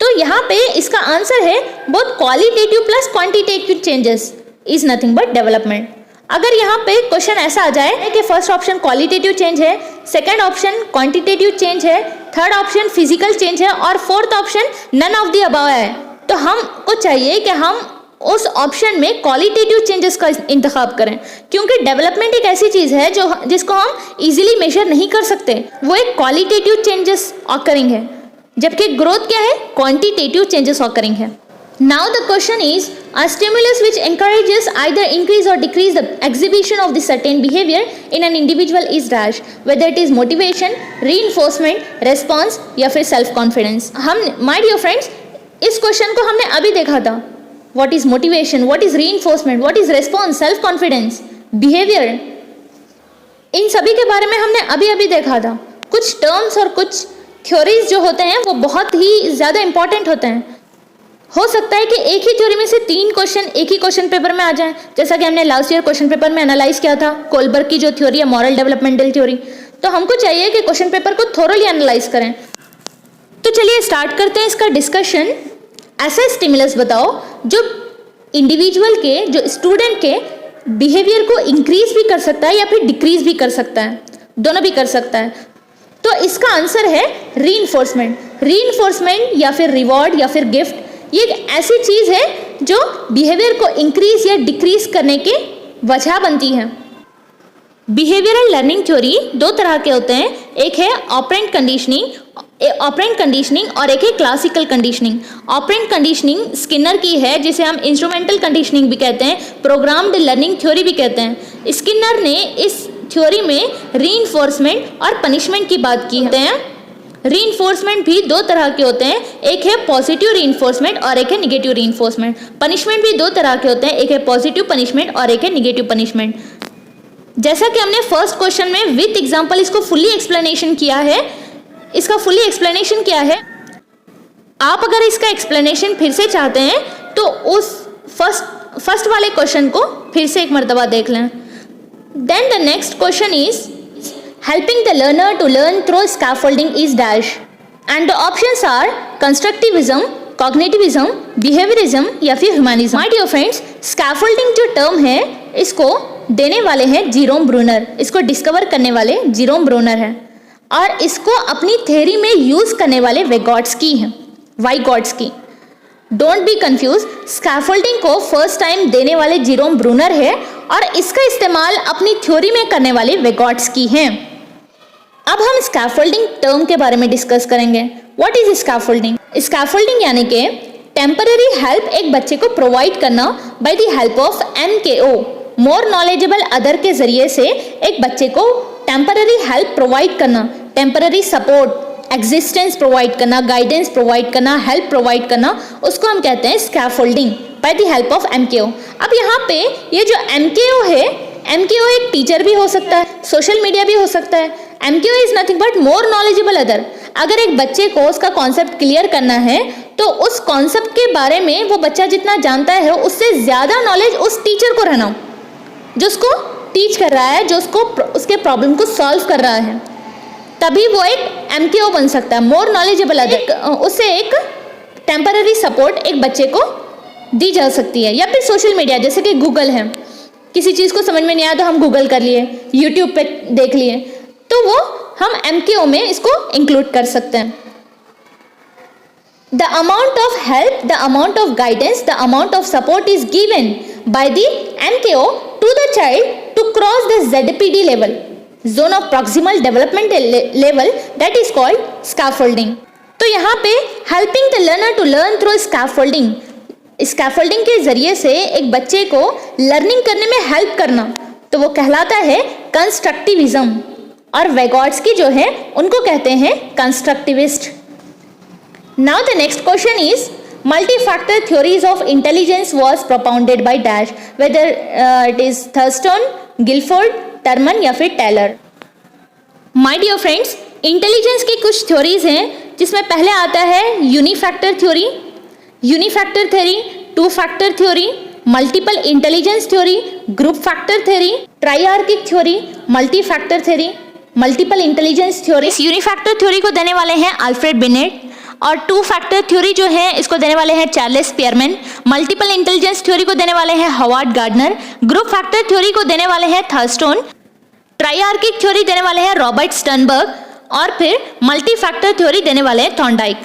[SPEAKER 1] तो यहाँ पे इसका आंसर है both qualitative plus quantitative changes is nothing but development. अगर यहाँ पे क्वेश्चन ऐसा आ जाए कि फर्स्ट ऑप्शन क्वालिटेटिव चेंज है, सेकंड ऑप्शन क्वांटिटेटिव चेंज है, थर्ड ऑप्शन फिजिकल चेंज है और fourth option none of the above है, तो हमको चाहिए कि हम उस ऑप्शन में क्वालिटेटिव चेंजेस का इंतखाब करें, क्योंकि डेवलपमेंट एक ऐसी चीज़ है जिसको हम इजीली मेजर नहीं कर सकते, वो एक क्वालिटेटिव चेंजेस ऑकरिंग है, जबकि ग्रोथ क्या है, क्वांटिटेटिव चेंजेस ऑकरिंग है। Now the question is, a stimulus which encourages either increase or decrease the exhibition of the certain behavior in an individual is dash, whether it is motivation, reinforcement, response या फिर self confidence। हम my dear friends इस क्वेश्चन को हमने अभी देखा था, what is motivation, what is reinforcement, what is response, self confidence, behavior, इन सभी के बारे में हमने अभी अभी देखा था। कुछ टर्म्स और कुछ थ्योरीज जो होते हैं वो बहुत ही ज़्यादा इंपॉर्टेंट होते हैं। हो सकता है कि एक ही थ्योरी में से 3 क्वेश्चन एक ही क्वेश्चन पेपर में आ जाएं, जैसा कि हमने लास्ट ईयर क्वेश्चन पेपर में एनालाइज किया था कोलबर्ग की जो थ्योरी है मॉरल डेवलपमेंटल थ्योरी। तो हमको चाहिए कि क्वेश्चन पेपर को थोरोली एनालाइज करें। तो चलिए स्टार्ट करते हैं इसका डिस्कशन। ऐसा स्टिमुलस बताओ जो इंडिविजुअल के, जो स्टूडेंट के बिहेवियर को इंक्रीज भी कर सकता है या फिर डिक्रीज भी कर सकता है, दोनों भी कर सकता है। तो इसका आंसर है रीइंफोर्समेंट। रीइंफोर्समेंट या फिर रिवॉर्ड या फिर गिफ्ट, ये एक ऐसी चीज़ है जो बिहेवियर को इंक्रीज या डिक्रीज करने की वजह बनती है। बिहेवियरल लर्निंग थ्योरी 2 तरह के होते हैं, एक है ऑपरेंट कंडीशनिंग और एक है classical conditioning. Operant conditioning Skinner की है, जिसे हम इंस्ट्रूमेंटल कंडीशनिंग भी कहते हैं, प्रोग्राम्ड लर्निंग थ्योरी भी कहते हैं। स्किनर ने इस थ्योरी में रीइंफोर्समेंट और पनिशमेंट की बात की है। रीइंफोर्समेंट भी 2 तरह के होते हैं, एक है पॉजिटिव रीइंफोर्समेंट और एक है निगेटिव रीइंफोर्समेंट। पनिशमेंट भी 2 तरह के होते हैं, एक है पॉजिटिव पनिशमेंट और एक है निगेटिव पनिशमेंट। जैसा कि हमने फर्स्ट क्वेश्चन में विथ एग्जांपल इसको फुल्ली एक्सप्लेनेशन किया है, इसका फुल्ली एक्सप्लेनेशन किया है। आप अगर इसका एक्सप्लेनेशन फिर से चाहते हैं तो उस फर्स्ट वाले क्वेश्चन को फिर से एक मर्तबा देख लें। Then the next question is helping the learner to learn through scaffolding is dash, and the options are constructivism, cognitivism, behaviorism या फिर humanism। My dear friends, scaffolding जो टर्म है इसको देने वाले हैं जीरोम ब्रूनर, इसको डिस्कवर करने वाले जीरोम ब्रूनर हैं और इसको अपनी थ्योरी में यूज करने वाले वाइगॉट्स्की हैं, वाइगॉट्स्की। डोंट बी कंफ्यूज, स्कैफोल्डिंग को फर्स्ट टाइम देने वाले जीरोम ब्रूनर है और इसका इस्तेमाल अपनी थ्योरी में करने वाले वाइगॉट्स्की हैं। अब हम स्कैफोल्डिंग टर्म के बारे में डिस्कस करेंगे। What is scaffolding? स्कैफोल्डिंग यानी कि टेम्पररी हेल्प एक बच्चे को प्रोवाइड करना by the help of MKO, more knowledgeable other के जरिए से एक बच्चे को टेम्पररी हेल्प प्रोवाइड करना, टेम्पररी सपोर्ट, एग्जिस्टेंस प्रोवाइड करना, गाइडेंस प्रोवाइड करना, हेल्प प्रोवाइड करना, उसको हम कहते हैं scaffolding by the help of MKO। अब यहाँ पे ये जो MKO है, MKO एक टीचर भी हो सकता है, सोशल मीडिया भी हो सकता है। MKO is nothing but more knowledgeable other. अगर एक बच्चे को उसका कॉन्सेप्ट क्लियर करना है तो उस कॉन्सेप्ट के बारे में वो बच्चा जितना जानता है उससे ज़्यादा नॉलेज उस टीचर को रहना, जो उसको टीच कर रहा है, जो उसके प्रॉब्लम को सॉल्व कर रहा है, तभी वो एक MKO बन सकता है, मोर नॉलेजेबल अदर। उससे एक टेम्पररी सपोर्ट एक बच्चे को दी जा सकती है। या फिर सोशल मीडिया, जैसे कि गूगल है, किसी चीज़ को समझ में नहीं आया तो हम गूगल कर लिए, यूट्यूब पे देख लिए, तो वो हम MKO में इसको इंक्लूड कर सकते हैं। The amount of help, the amount of guidance, the amount of support is given by the MKO to the child to cross the ZPD level, zone of proximal development level, that is called scaffolding. तो यहाँ पे helping the learner to learn through scaffolding, scaffolding के जरिए से एक बच्चे को लर्निंग करने में हेल्प करना, तो वो कहलाता है कंस्ट्रक्टिविज्म, और वैगॉट्स्की जो है उनको कहते हैं constructivist. Now the next question is multi-factor theories of intelligence was propounded by dash, whether it is Thurston, Guilford, Terman या फिर Taylor. My dear friends, intelligence की कुछ थ्योरीज हैं जिसमें पहले आता है unifactor theory, यूनिफैक्टर theory, two factor theory, multiple intelligence theory, group factor theory, triarchic theory, multi factor theory, multiple intelligence theory. यूनिफैक्टर थ्योरी को देने वाले हैं अल्फ्रेड बिनेट, और टू फैक्टर थ्योरी जो है इसको देने वाले हैं Charles Spearman. Multiple intelligence theory को देने वाले हैं Howard Gardner. Group factor theory को देने वाले हैं थर्स्टोन. ट्राइआर्किक थ्योरी देने वाले हैं रॉबर्ट स्टर्नबर्ग, और फिर मल्टी फैक्टर थ्योरी देने वाले हैं थॉर्नडाइक.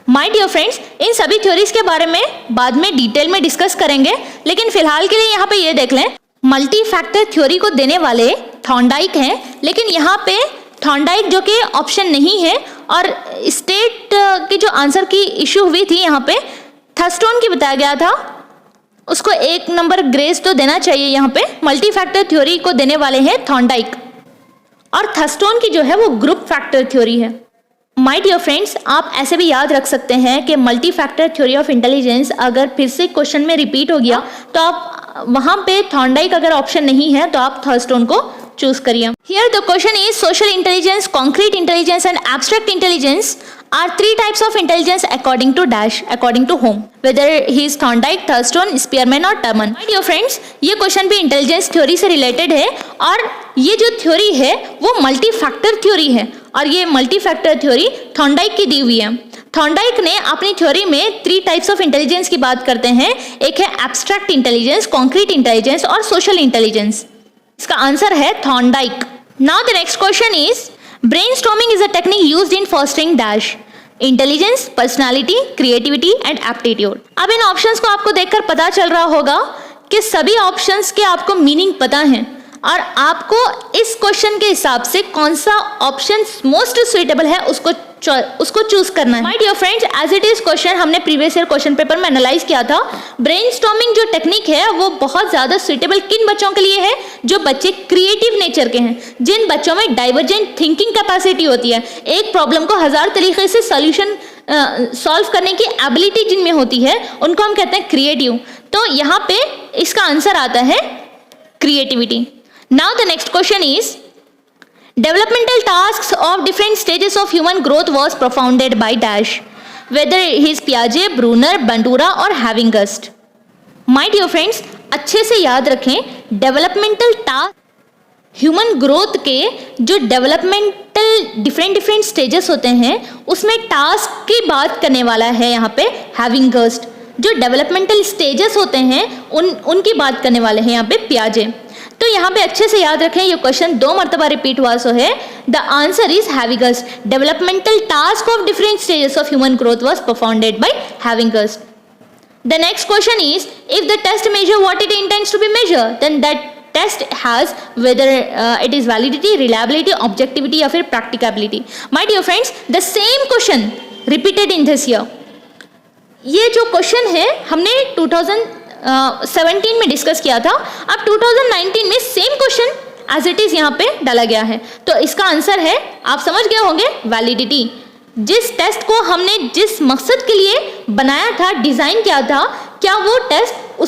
[SPEAKER 1] माय डियर फ्रेंड्स, इन सभी थ्योरीज के बारे में बाद में डिटेल में डिस्कस करेंगे, लेकिन फिलहाल के लिए यहाँ पे ये देख लें, मल्टी फैक्टर थ्योरी को देने वाले थॉर्नडाइक हैं, लेकिन यहाँ पे थॉर्नडाइक जो कि ऑप्शन नहीं है, और स्टेट के जो आंसर की इशू हुई थी यहाँ पे थर्स्टोन की बताया गया था, उसको 1 नंबर ग्रेस तो देना चाहिए. यहाँ पे मल्टी फैक्टर थ्योरी को देने वाले हैं थॉर्नडाइक, और थर्स्टोन की जो है वो ग्रुप फैक्टर थ्योरी है. माय डियर फ्रेंड्स, आप ऐसे भी याद रख सकते हैं कि multi factor theory of intelligence अगर फिर से क्वेश्चन में रिपीट हो गया तो आप वहाँ पे थॉर्नडाइक अगर ऑप्शन नहीं है तो आप थर्स्टोन को चूज करिए. Here the question is social intelligence, concrete intelligence and abstract intelligence are 3 types of intelligence according to dash, according to whom, whether he is Thorndike, Thurston, Spearman और Terman. My dear friends, ये क्वेश्चन भी इंटेलिजेंस थ्योरी से रिलेटेड है, और ये जो थ्योरी है वो मल्टी फैक्टर थ्योरी है, और ये मल्टी फैक्टर थ्योरी थॉर्नडाइक की दी हुई है. थॉर्नडाइक ने अपनी थ्योरी में 3 टाइप्स ऑफ इंटेलिजेंस की बात करते हैं. एक है एब्स्ट्रैक्ट इंटेलिजेंस, कॉन्क्रीट इंटेलिजेंस और सोशल इंटेलिजेंस. इसका आंसर है Thorndike. Now the next question is brainstorming is a technique used in fostering dash intelligence, personality, creativity and aptitude. अब इन ऑप्शंस को आपको देखकर पता चल रहा होगा कि सभी ऑप्शंस के आपको मीनिंग पता हैं, और आपको इस क्वेश्चन के हिसाब से कौन सा ऑप्शन मोस्ट सुइटेबल है उसको चूज करना है. My dear friends, as it is question हमने प्रीवियस ईयर क्वेश्चन पेपर में एनालाइज किया था. ब्रेनस्टॉर्मिंग जो टेक्निक है वो बहुत ज्यादा सुइटेबल किन बच्चों के लिए है? जो बच्चे क्रिएटिव नेचर के हैं, जिन बच्चों में डाइवर्जेंट थिंकिंग कैपेसिटी होती है, एक प्रॉब्लम को 1000 तरीके से सॉल्यूशन सॉल्व करने की एबिलिटी जिनमें होती है, उनको हम कहते हैं क्रिएटिव. तो यहाँ पे इसका आंसर आता है creativity. Now the next question is developmental tasks of different stages of human growth was propounded by dash, whether he is Piaget, Brunner, Bandura और Havingust. My dear friends, अच्छे से याद रखें, डेवलपमेंटल टास्क ह्यूमन ग्रोथ के जो डेवलपमेंटल डिफरेंट स्टेजेस होते हैं उसमें टास्क की बात करने वाला है यहाँ पे हैविंगस्ट. जो डेवलपमेंटल स्टेजेस होते हैं उनकी बात करने वाले हैं यहाँ पे पियाजे. तो यहाँ पे अच्छे से याद रखें, ये क्वेश्चन 2 मरतबा रिपीट हुआ सो है. The answer is Havighurst. Developmental task of different stages of human growth was performed by Havighurst. The next question is if the test measure what it intends to be measure, then that test has whether it is validity, reliability, objectivity या फिर practicability. My dear friends, the same question repeated in this year. ये जो क्वेश्चन है हमने 2017 में डिस्कस किया था. अब 2019 में same question as it is यहाँ पे डाला गया है. तो इसका आंसर है, आप समझ गए होंगे, वैलिडिटी. जिस टेस्ट को हमने जिस मकसद के लिए बनाया था, डिजाइन किया था, क्या वो टेस्ट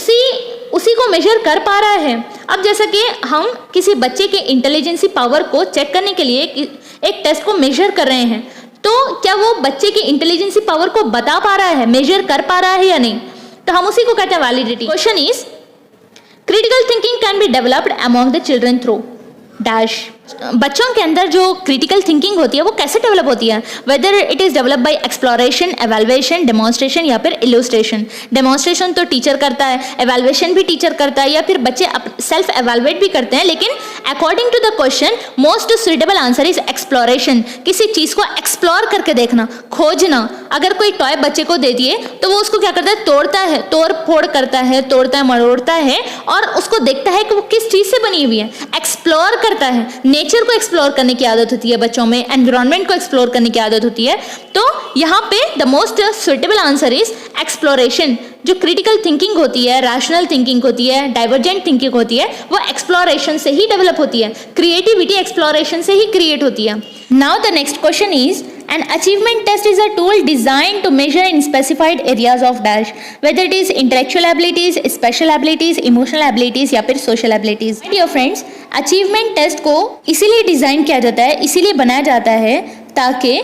[SPEAKER 1] उसी को मेजर कर पा रहा है. अब जैसा कि हम किसी बच्चे के इंटेलिजेंसी पावर को चेक करने के लिए एक टेस्ट को मेजर कर रहे हैं, तो क्या वो बच्चे की इंटेलिजेंसी पावर को बता पा रहा है, मेजर कर पा रहा है या नहीं, तो हम उसी को कहते हैं validity. Question is critical thinking can be developed among the children through dash बच्चों के अंदर जो क्रिटिकल थिंकिंग होती है वो कैसे डेवलप होती है, whether it is develop by exploration, evaluation, demonstration या फिर इलस्ट्रेशन। डेमोन्स्ट्रेशन तो टीचर करता है, एवेल्युएशन भी टीचर करता है, या फिर बच्चे सेल्फ एवेल्युएट भी करते हैं, लेकिन according to the question most suitable answer is exploration. किसी चीज़ को एक्सप्लोर करके देखना, खोजना। अगर कोई टॉय बच्चे को दे दिए तो वो उसको क्या करता है, तोड़ता है, तोड़ फोड़ करता है, तोड़ता है, मरोड़ता है और उसको देखता है कि वो किस चीज़ से बनी हुई है, एक्सप्लोर करता है। नेचर को एक्सप्लोर करने की आदत होती है बच्चों में, एनवायरनमेंट को एक्सप्लोर करने की आदत होती है। तो यहाँ पे the most suitable answer is exploration. जो क्रिटिकल थिंकिंग होती है, रैशनल थिंकिंग होती है, डाइवर्जेंट थिंकिंग होती है, वो एक्सप्लोरेशन से ही डेवलप होती है। क्रिएटिविटी एक्सप्लोरेशन से ही क्रिएट होती है। Now the next question is an achievement test is a tool designed to measure in specified areas of dash, whether it is intellectual abilities, special abilities, emotional abilities या फिर social abilities. Dear friends, achievement test को इसीलिए डिज़ाइन किया जाता है, इसीलिए बनाया जाता है ताकि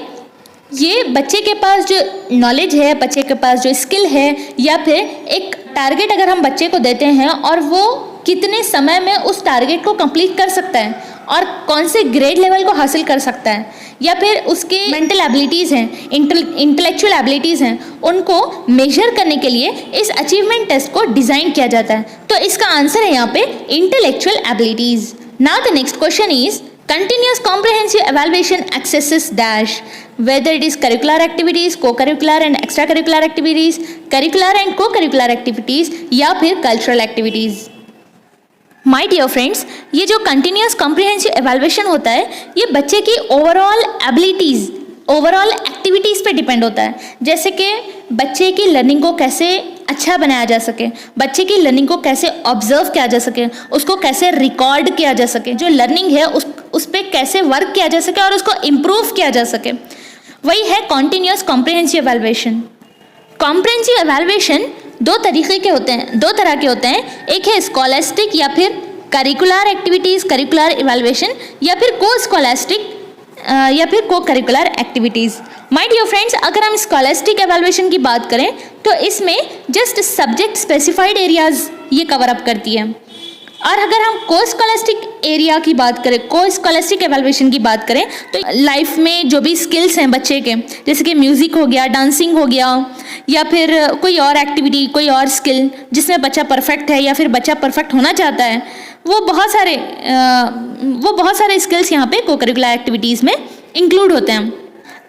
[SPEAKER 1] ये बच्चे के पास जो नॉलेज है, बच्चे के पास जो स्किल है, या फिर एक टारगेट अगर हम बच्चे को देते हैं और वो कितने समय में उस टारगेट को कंप्लीट कर सकता है और कौन से ग्रेड लेवल को हासिल कर सकता है, या फिर उसके मेंटल एबिलिटीज़ हैं, इंटेलेक्चुअल एबिलिटीज़ हैं, उनको मेजर करने के लिए इस अचीवमेंट टेस्ट को डिज़ाइन किया जाता है। तो इसका आंसर है यहाँ पे intellectual abilities. Now the next question is continuous comprehensive evaluation accesses dash, whether it is curricular activities, co-curricular and extracurricular activities, curricular and co-curricular activities या फिर cultural activities। My dear friends, ये जो कंटिन्यूस कॉम्प्रिहेंसिव एवेल्युएशन होता है ये बच्चे की ओवरऑल एबिलिटीज़, ओवरऑल एक्टिविटीज़ पे डिपेंड होता है। जैसे कि बच्चे की लर्निंग को कैसे अच्छा बनाया जा सके, बच्चे की लर्निंग को कैसे ऑब्जर्व किया जा सके, उसको कैसे रिकॉर्ड किया जा सके, जो लर्निंग है उस पर कैसे वर्क किया जा सके और उसको इम्प्रूव किया जा सके, वही है continuous comprehensive evaluation. Comprehensive evaluation दो तरीके के होते हैं, दो तरह के होते हैं। एक है स्कॉलास्टिक या फिर करिकुलर एक्टिविटीज़, करिकुलर इवैल्यूएशन, या फिर को स्कॉलास्टिक या फिर co curricular activities. My dear friends, अगर हम स्कॉलास्टिक एवेल्युएशन की बात करें तो इसमें जस्ट सब्जेक्ट स्पेसिफाइड एरियाज ये कवर अप करती है, और अगर हम को स्कॉलास्टिक एरिया की बात करें, को स्कॉलास्टिक एवेल्युएशन की बात करें तो लाइफ में जो भी स्किल्स हैं बच्चे के, जैसे कि म्यूज़िक हो गया, डांसिंग हो गया, या फिर कोई और एक्टिविटी, कोई और स्किल जिसमें बच्चा परफेक्ट है या फिर बच्चा परफेक्ट होना चाहता है, वो बहुत सारे स्किल्स यहाँ पे को करिकुलर एक्टिविटीज़ में इंक्लूड होते हैं।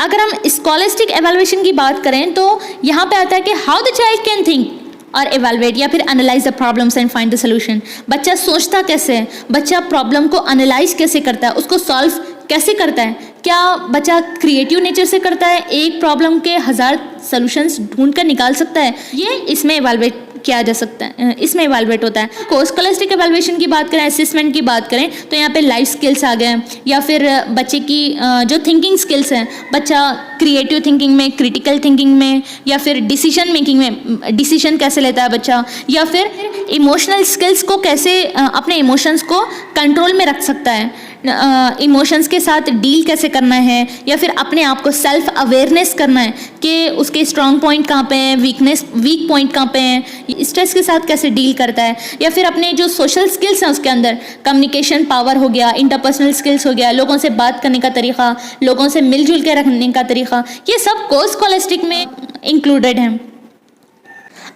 [SPEAKER 1] अगर हम स्कॉलास्टिक एवेल्युएशन की बात करें तो यहाँ पे आता है कि how the child can think और एवेलुएट या फिर analyse the problems and find the solution. बच्चा सोचता कैसे है, बच्चा प्रॉब्लम को एनालाइज कैसे करता है, उसको सॉल्व कैसे करता है, क्या बच्चा क्रिएटिव नेचर से करता है, एक प्रॉब्लम के 1000 सॉल्यूशंस ढूंढ कर निकाल सकता है, ये इसमें एवेलुएट किया जा सकता है, इसमें एवेलुएट होता है। को स्कॉलास्टिक एवेल्युएशन की बात करें, असेसमेंट की बात करें तो यहाँ पे लाइफ स्किल्स आ गए, या फिर बच्चे की जो थिंकिंग स्किल्स हैं, बच्चा क्रिएटिव थिंकिंग में, क्रिटिकल थिंकिंग में, या फिर डिसीजन मेकिंग में, डिसीजन कैसे लेता है बच्चा, या फिर इमोशनल स्किल्स को कैसे अपने इमोशंस को कंट्रोल में रख सकता है, इमोशंस के साथ डील कैसे करना है, या फिर अपने आप को सेल्फ अवेयरनेस करना है कि उसके स्ट्रॉन्ग पॉइंट कहाँ पे हैं, वीक पॉइंट कहाँ पे हैं, स्ट्रेस के साथ कैसे डील करता है, या फिर अपने जो सोशल स्किल्स हैं उसके अंदर कम्युनिकेशन पावर हो गया, इंटरपर्सनल स्किल्स हो गया, लोगों से बात करने का तरीका, लोगों से मिलजुल के रखने का तरीका, ये सब को स्कॉलास्टिक में इंक्लूडेड हैं।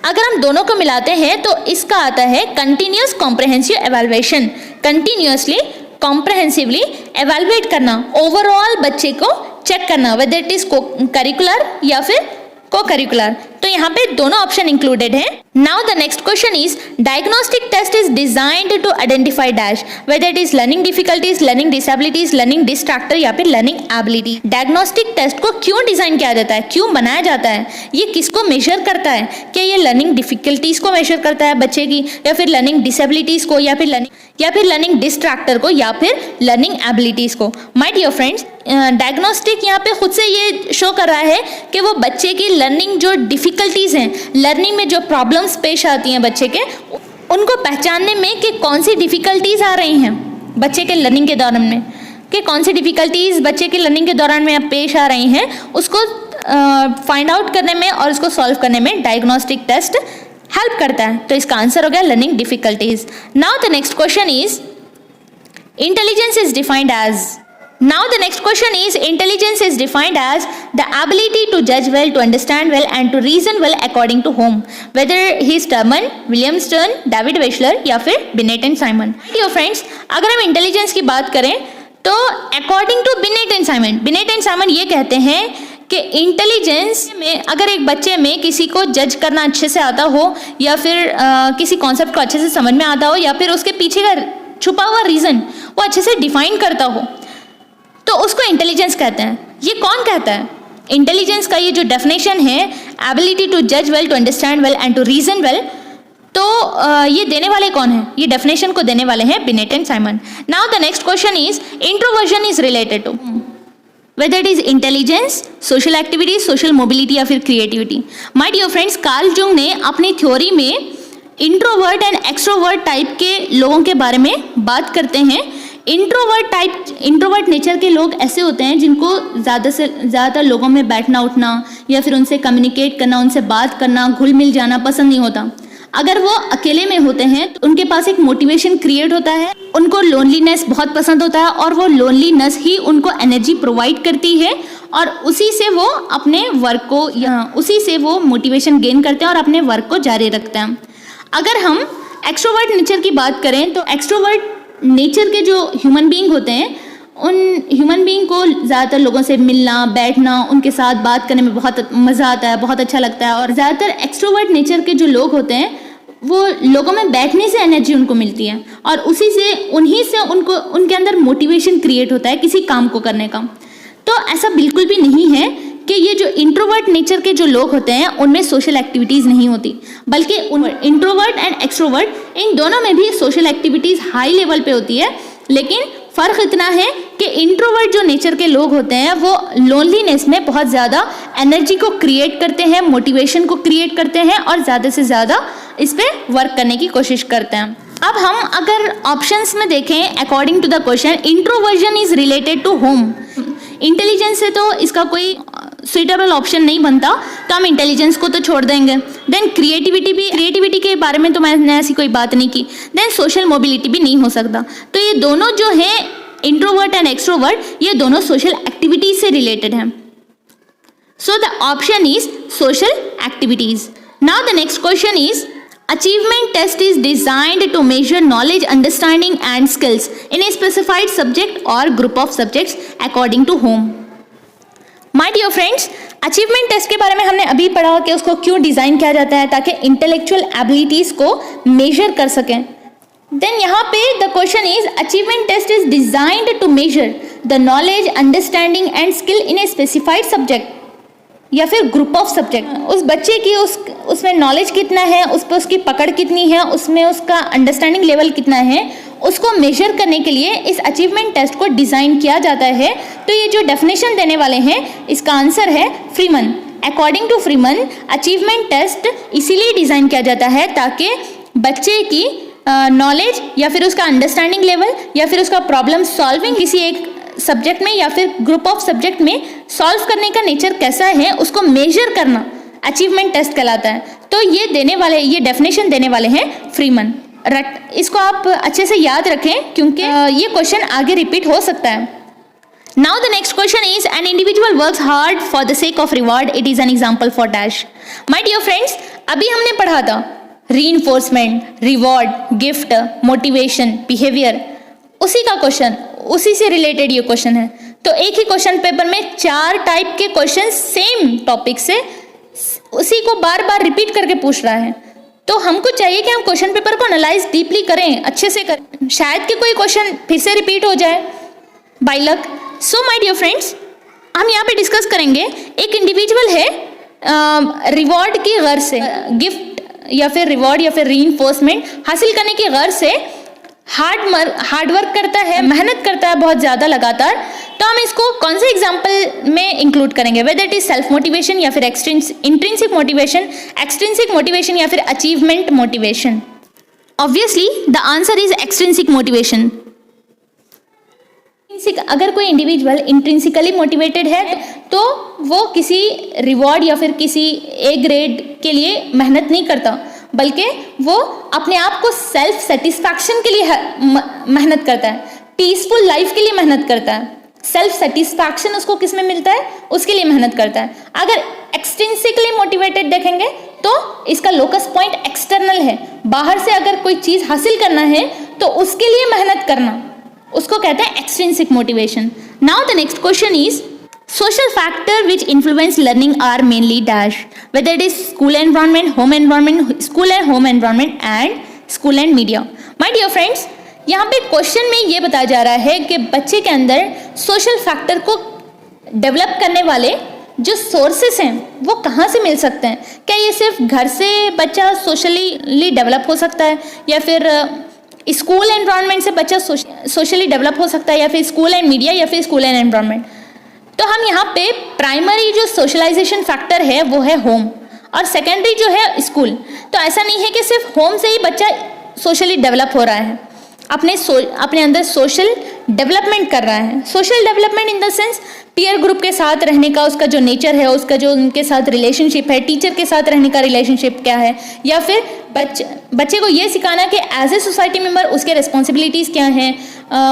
[SPEAKER 1] अगर हम दोनों को मिलाते हैं तो इसका आता है continuous comprehensive evaluation. Continuously comprehensively evaluate करना, ओवरऑल बच्चे को चेक करना, वेदर इट इज करिकुलर या फिर को करिकुलर। तो यहाँ पे दोनों ऑप्शन इंक्लूडेड हैं। Now the next question is diagnostic test is designed to identify dash, whether it is learning difficulties, learning disabilities, learning distractor या फिर लर्निंग एबिलिटी। डायग्नोस्टिक टेस्ट को क्यों डिजाइन किया जाता है, क्यों बनाया जाता है, ये किसको मेजर करता है, क्या ये लर्निंग डिफिकल्टीज को मेजर करता है बच्चे की, या फिर लर्निंग डिसेबिलिटीज को, या फिर लर्निंग डिस्ट्रैक्टर को, या फिर लर्निंग एबिलिटीज को। माय डियर फ्रेंड्स, डायग्नोस्टिक यहाँ पे खुद से ये शो कर रहा है कि वो बच्चे की लर्निंग जो डिफ़िकल्टीज़ हैं, लर्निंग में जो प्रॉब्लम्स पेश आती हैं बच्चे के, उनको पहचानने में कि कौन सी डिफ़िकल्टीज़ आ रही हैं बच्चे के लर्निंग के दौरान में, कि कौन सी डिफ़िकल्टीज़ बच्चे के लर्निंग के दौरान में पेश आ रही हैं, उसको फाइंड आउट करने में और उसको सॉल्व करने में डायग्नोस्टिक टेस्ट हेल्प करता है। तो इसका आंसर हो गया learning difficulties. Now the next question is Intelligence is defined as. Now the next question is, intelligence is defined as the ability to judge well, to understand well and to reason well according to whom, whether he is Terman, William Stern, David Wechsler या फिर Binet and Simon. Dear friends, अगर हम इंटेलिजेंस की बात करें तो according to Binet and Simon ये कहते हैं कि इंटेलिजेंस में अगर एक बच्चे में किसी को जज करना अच्छे से आता हो या फिर किसी कॉन्सेप्ट को अच्छे से समझ में आता हो या फिर उसके पीछे का छुपा हुआ रीज़न वो अच्छे से डिफाइन करता हो तो उसको इंटेलिजेंस कहते हैं। ये कौन कहता है? इंटेलिजेंस का ये जो डेफिनेशन है, एबिलिटी टू जज well, to understand well and to reason well, तो ये देने वाले कौन है? ये डेफिनेशन को देने वाले हैं Binet and Simon. Now the next question is, introversion is related to whether it is intelligence, social activity, social mobility या फिर creativity। My dear friends, Karl Jung ने अपनी थ्योरी में इंट्रोवर्ट एंड एक्सट्रोवर्ट टाइप के लोगों के बारे में बात करते हैं। इंट्रोवर्ट नेचर के लोग ऐसे होते हैं जिनको ज़्यादा से ज़्यादा लोगों में बैठना उठना या फिर उनसे कम्युनिकेट करना, उनसे बात करना, घुल मिल जाना पसंद नहीं होता। अगर वो अकेले में होते हैं तो उनके पास एक मोटिवेशन क्रिएट होता है, उनको लोनलीनेस बहुत पसंद होता है और वो लोनलीनेस ही उनको एनर्जी प्रोवाइड करती है और उसी से वो अपने वर्क को उसी से वो मोटिवेशन गेन करते हैं और अपने वर्क को जारी रखते हैं। अगर हम एक्सट्रोवर्ट नेचर की बात करें तो एक्सट्रोवर्ट नेचर के जो ह्यूमन बीइंग होते हैं उन ह्यूमन बीइंग को ज़्यादातर लोगों से मिलना, बैठना, उनके साथ बात करने में बहुत मज़ा आता है, बहुत अच्छा लगता है। और ज़्यादातर एक्सट्रोवर्ट नेचर के जो लोग होते हैं वो लोगों में बैठने से एनर्जी उनको मिलती है और उन्हीं से उनको उनके अंदर मोटिवेशन क्रिएट होता है किसी काम को करने का। तो ऐसा बिल्कुल भी नहीं है कि ये जो इंट्रोवर्ट नेचर के जो लोग होते हैं उनमें सोशल एक्टिविटीज़ नहीं होती, बल्कि इंट्रोवर्ट एंड एक्सट्रोवर्ट इन दोनों में भी सोशल एक्टिविटीज़ हाई लेवल पे होती है। लेकिन फ़र्क इतना है कि इंट्रोवर्ट जो नेचर के लोग होते हैं वो लोनलीनेस में बहुत ज़्यादा एनर्जी को क्रिएट करते हैं, मोटिवेशन को क्रिएट करते हैं और ज़्यादा से ज़्यादा इस पर वर्क करने की कोशिश करते हैं। अब हम अगर ऑप्शंस में देखें according to the question, introversion is related to home. Intelligence से तो इसका कोई सुइटेबल ऑप्शन नहीं बनता तो हम इंटेलिजेंस को तो छोड़ देंगे। देन क्रिएटिविटी के बारे में तो मैंने ऐसी कोई बात नहीं की। देन सोशल मोबिलिटी भी नहीं हो सकता। तो ये दोनों जो है इंट्रोवर्ट एंड एक्सट्रोवर्ट, ये दोनों सोशल एक्टिविटीज से रिलेटेड हैं। So the option is social activities. Now the next question is, achievement test is designed to measure knowledge, understanding and skills in a specified subject or group of subjects according to whom। My dear friends, achievement test के बारे में हमने अभी पढ़ा कि उसको क्यों डिज़ाइन किया जाता है, ताकि इंटेलेक्चुअल एबिलिटीज़ को मेजर कर सकें। देन यहाँ पे the question is, achievement test is designed to measure the knowledge, understanding and skill in a specified subject या फिर ग्रुप ऑफ सब्जेक्ट। उस बच्चे की उसमें नॉलेज कितना है, उस पर उसकी पकड़ कितनी है, उसमें उसका अंडरस्टैंडिंग लेवल कितना है, उसको मेजर करने के लिए इस अचीवमेंट टेस्ट को डिज़ाइन किया जाता है। तो ये जो डेफिनेशन देने वाले हैं इसका आंसर है Freeman. According to Freeman, achievement test इसीलिए डिज़ाइन किया जाता है ताकि बच्चे की नॉलेज या फिर उसका अंडरस्टैंडिंग लेवल या फिर उसका प्रॉब्लम सॉल्विंग किसी एक सब्जेक्ट में या फिर ग्रुप ऑफ सब्जेक्ट में सॉल्व करने का नेचर कैसा है उसको मेजर करना अचीवमेंट टेस्ट कहलाता है। तो ये डेफिनेशन देने वाले हैं फ्रीमन। इसको आप अच्छे से याद रखें क्योंकि ये क्वेश्चन आगे रिपीट हो सकता है। Now the next question is, an individual works hard for the sake of reward, it is an example for dash. My dear friends, अभी हमने पढ़ा था reinforcement, reward, gift, motivation, behaviour, उसी का क्वेश्चन, उसी से रिलेटेड ये क्वेश्चन है। तो एक ही क्वेश्चन पेपर में 4 टाइप के क्वेश्चन सेम टॉपिक से उसी को बार बार रिपीट करके पूछ रहा है। तो हमको चाहिए कि हम क्वेश्चन पेपर को एनालाइज डीपली करें, अच्छे से करें, शायद कि कोई क्वेश्चन फिर से रिपीट हो जाए by luck. So my dear friends, हम यहाँ पे डिस्कस करेंगे, एक इंडिविजुअल है रिवॉर्ड की गर्ज से, गिफ्ट या फिर रिवॉर्ड या फिर रीइंफोर्समेंट हासिल करने की गर्ज से हार्ड वर्क करता है, मेहनत करता है बहुत ज़्यादा लगातार। तो हम इसको कौन से एग्जाम्पल में इंक्लूड करेंगे, weather it is self motivation या फिर इंट्रिंसिक मोटिवेशन, एक्सट्रिंसिक मोटिवेशन या फिर achievement motivation. Obviously the answer is extrinsic motivation. अगर कोई इंडिविजुअल इंट्रिंसिकली मोटिवेटेड है तो वो किसी रिवॉर्ड या फिर किसी ए ग्रेड के लिए मेहनत नहीं करता, बल्कि वो अपने आप को सेल्फ सेटिस्फैक्शन के लिए मेहनत करता है।
[SPEAKER 2] पीसफुल लाइफ के लिए मेहनत करता है, सेल्फ सेटिस्फैक्शन उसको किस में मिलता है, उसके लिए मेहनत करता है। अगर एक्सट्रिंसिकली मोटिवेटेड देखेंगे तो इसका लोकस पॉइंट एक्सटर्नल है, बाहर से अगर कोई चीज हासिल करना है तो उसके लिए मेहनत करना, उसको कहते हैं extrinsic motivation. Now the next question is social factor which influence learning are mainly dash, whether it is school environment, home environment, school and home environment and school and media. My dear friends, यहाँ पे क्वेश्चन में ये बताया जा रहा है कि बच्चे के अंदर सोशल फैक्टर को डेवलप करने वाले जो सोर्सेस हैं वो कहाँ से मिल सकते हैं। क्या ये सिर्फ घर से बच्चा सोशली डेवलप हो सकता है, या फिर स्कूल एनवायरनमेंट से बच्चा सोशली डेवलप हो सकता है, या फिर स्कूल एंड मीडिया, या फिर स्कूल एंड एनवायरनमेंट। तो हम यहाँ पे प्राइमरी जो सोशलाइजेशन फैक्टर है वो है होम, और सेकेंडरी जो है स्कूल। तो ऐसा नहीं है कि सिर्फ होम से ही बच्चा सोशली डेवलप हो रहा है, अपने अंदर सोशल डेवलपमेंट कर रहा है। Social development in the sense peer group के साथ रहने का उसका जो नेचर है, उसका जो उनके साथ रिलेशनशिप है, टीचर के साथ रहने का रिलेशनशिप क्या है, या फिर बच्चे को ये सिखाना कि एज ए सोसाइटी मेंबर उसके रिस्पॉन्सिबिलिटीज़ क्या हैं,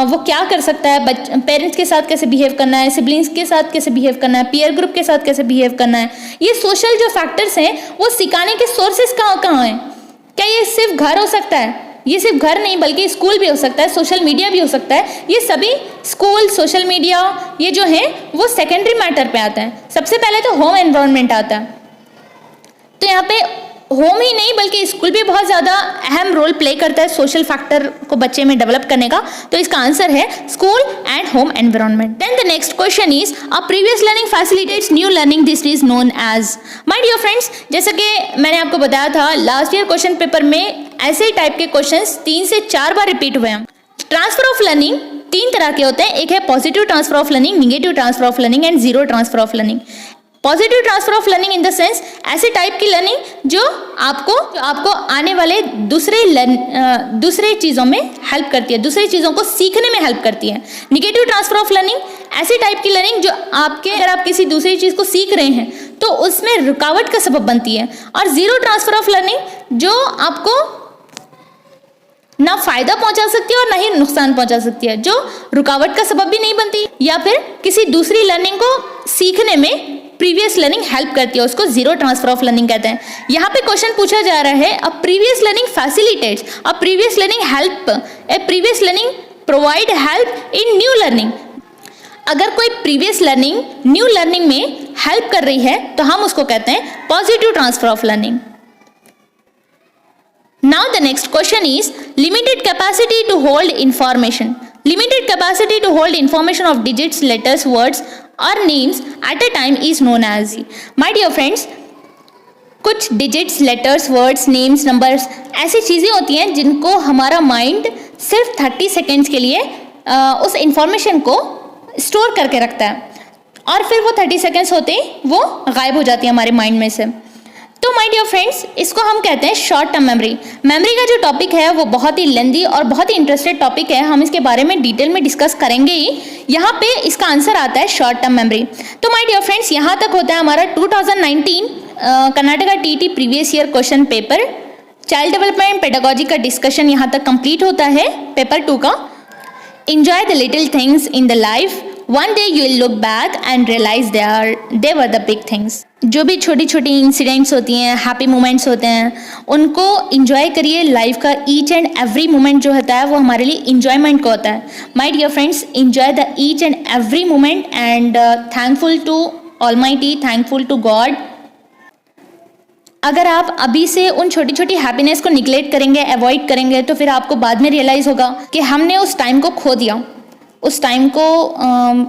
[SPEAKER 2] वो क्या कर सकता है, पेरेंट्स के साथ कैसे बिहेव करना है, सिबलिंग्स के साथ कैसे बिहेव करना है, पीयर ग्रुप के साथ कैसे बिहेव करना है। ये सोशल जो फैक्टर्स हैं वो सिखाने के सोर्सेज कहाँ हैं। क्या ये सिर्फ घर हो सकता है? ये सिर्फ घर नहीं बल्कि स्कूल भी हो सकता है, सोशल मीडिया भी हो सकता है। ये सभी स्कूल, सोशल मीडिया, ये जो है वो सेकेंडरी मैटर पे आता है। सबसे पहले तो होम एनवायरनमेंट आता है। तो यहाँ पे होम ही नहीं बल्कि स्कूल भी बहुत ज़्यादा अहम रोल प्ले करता है सोशल फैक्टर को बच्चे में डेवलप करने का। तो इसका आंसर है school and home environment. Then the next question is a previous learning facilitates new learning, this is known as. My dear friends, जैसा कि मैंने आपको बताया था लास्ट ईयर क्वेश्चन पेपर में ऐसे टाइप के क्वेश्चंस 3 से 4 बार रिपीट हुए हैं। ट्रांसफर ऑफ लर्निंग 3 तरह के होते हैं, एक है positive transfer of learning, negative transfer of learning and zero transfer of learning. Positive transfer of learning in the sense ऐसे टाइप की लर्निंग जो आपको आने वाले दूसरे चीज़ों में हेल्प करती है, दूसरी चीज़ों को सीखने में हेल्प करती है। निगेटिव ट्रांसफर ऑफ लर्निंग ऐसे टाइप की लर्निंग जो अगर आप किसी दूसरी चीज़ को सीख रहे हैं तो उसमें रुकावट का सबब बनती है। और जीरो ट्रांसफर ऑफ लर्निंग जो आपको ना फायदा पहुंचा सकती है और ना ही नुकसान पहुंचा सकती है, जो रुकावट का सबब भी नहीं बनती या फिर किसी दूसरी लर्निंग को सीखने में प्रीवियस लर्निंग हेल्प करती है, उसको जीरो ट्रांसफर ऑफ लर्निंग कहते हैं। यहाँ पे क्वेश्चन पूछा जा रहा है अ previous learning facilitates, a previous learning help, A previous learning provide help in new learning. अगर कोई प्रीवियस लर्निंग न्यू लर्निंग में हेल्प कर रही है तो हम उसको कहते हैं positive transfer of learning. Now the next question is limited capacity to hold information. Limited capacity to hold information of digits, letters, words or names at a time is known as. My dear friends, कुछ digits, letters, words, names, numbers ऐसी चीज़ें होती हैं जिनको हमारा माइंड सिर्फ 30 सेकेंड्स के लिए उस इंफॉर्मेशन को स्टोर करके रखता है और फिर वो 30 सेकेंड्स होते ही वो गायब हो जाती है हमारे माइंड में से। तो माय डियर फ्रेंड्स, इसको हम कहते हैं शॉर्ट टर्म मेमोरी। मेमोरी का जो टॉपिक है वो बहुत ही लेंदी और बहुत ही इंटरेस्टेड टॉपिक है, हम इसके बारे में डिटेल में डिस्कस करेंगे ही। यहाँ पे इसका आंसर आता है शॉर्ट टर्म मेमोरी। तो माय डियर फ्रेंड्स, यहाँ तक होता है हमारा 2019 Karnataka TT previous year question paper child development pedagogy का डिस्कशन यहाँ तक कंप्लीट होता है पेपर 2 का। Enjoy the little things in the life. One day you will look back and realize they were the big things. जो भी छोटी छोटी इंसिडेंट्स होती हैं, हैप्पी मोमेंट्स होते हैं, उनको इंजॉय करिए। लाइफ का ईच एंड एवरी मोमेंट जो होता है वो हमारे लिए इंजॉयमेंट का होता है। My dear friends, enjoy the each and every moment and thankful to almighty, thankful to God. अगर आप अभी से उन छोटी छोटी हैप्पीनेस को निगलेक्ट करेंगे, अवॉइड करेंगे, तो फिर आपको बाद में रियलाइज़ होगा कि हमने उस टाइम को खो दिया, उस टाइम को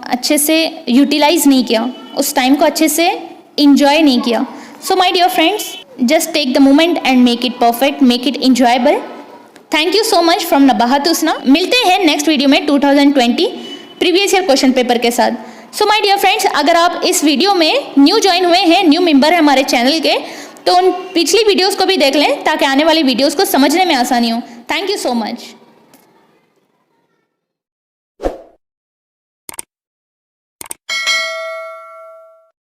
[SPEAKER 2] अच्छे से यूटिलाइज नहीं किया, उस टाइम को अच्छे से इंजॉय नहीं किया। So my dear friends, just take the moment and make it perfect, make it enjoyable. Thank you so much from Nabahat Husna. मिलते हैं नेक्स्ट वीडियो में 2020 प्रीवियस ईयर क्वेश्चन पेपर के साथ। सो माय डियर फ्रेंड्स, अगर आप इस वीडियो में न्यू ज्वाइन हुए हैं, न्यू मेंबर है हमारे चैनल के, तो उन पिछली वीडियोस को भी देख लें ताकि आने वाली वीडियोस को समझने में आसानी हो। Thank you so much.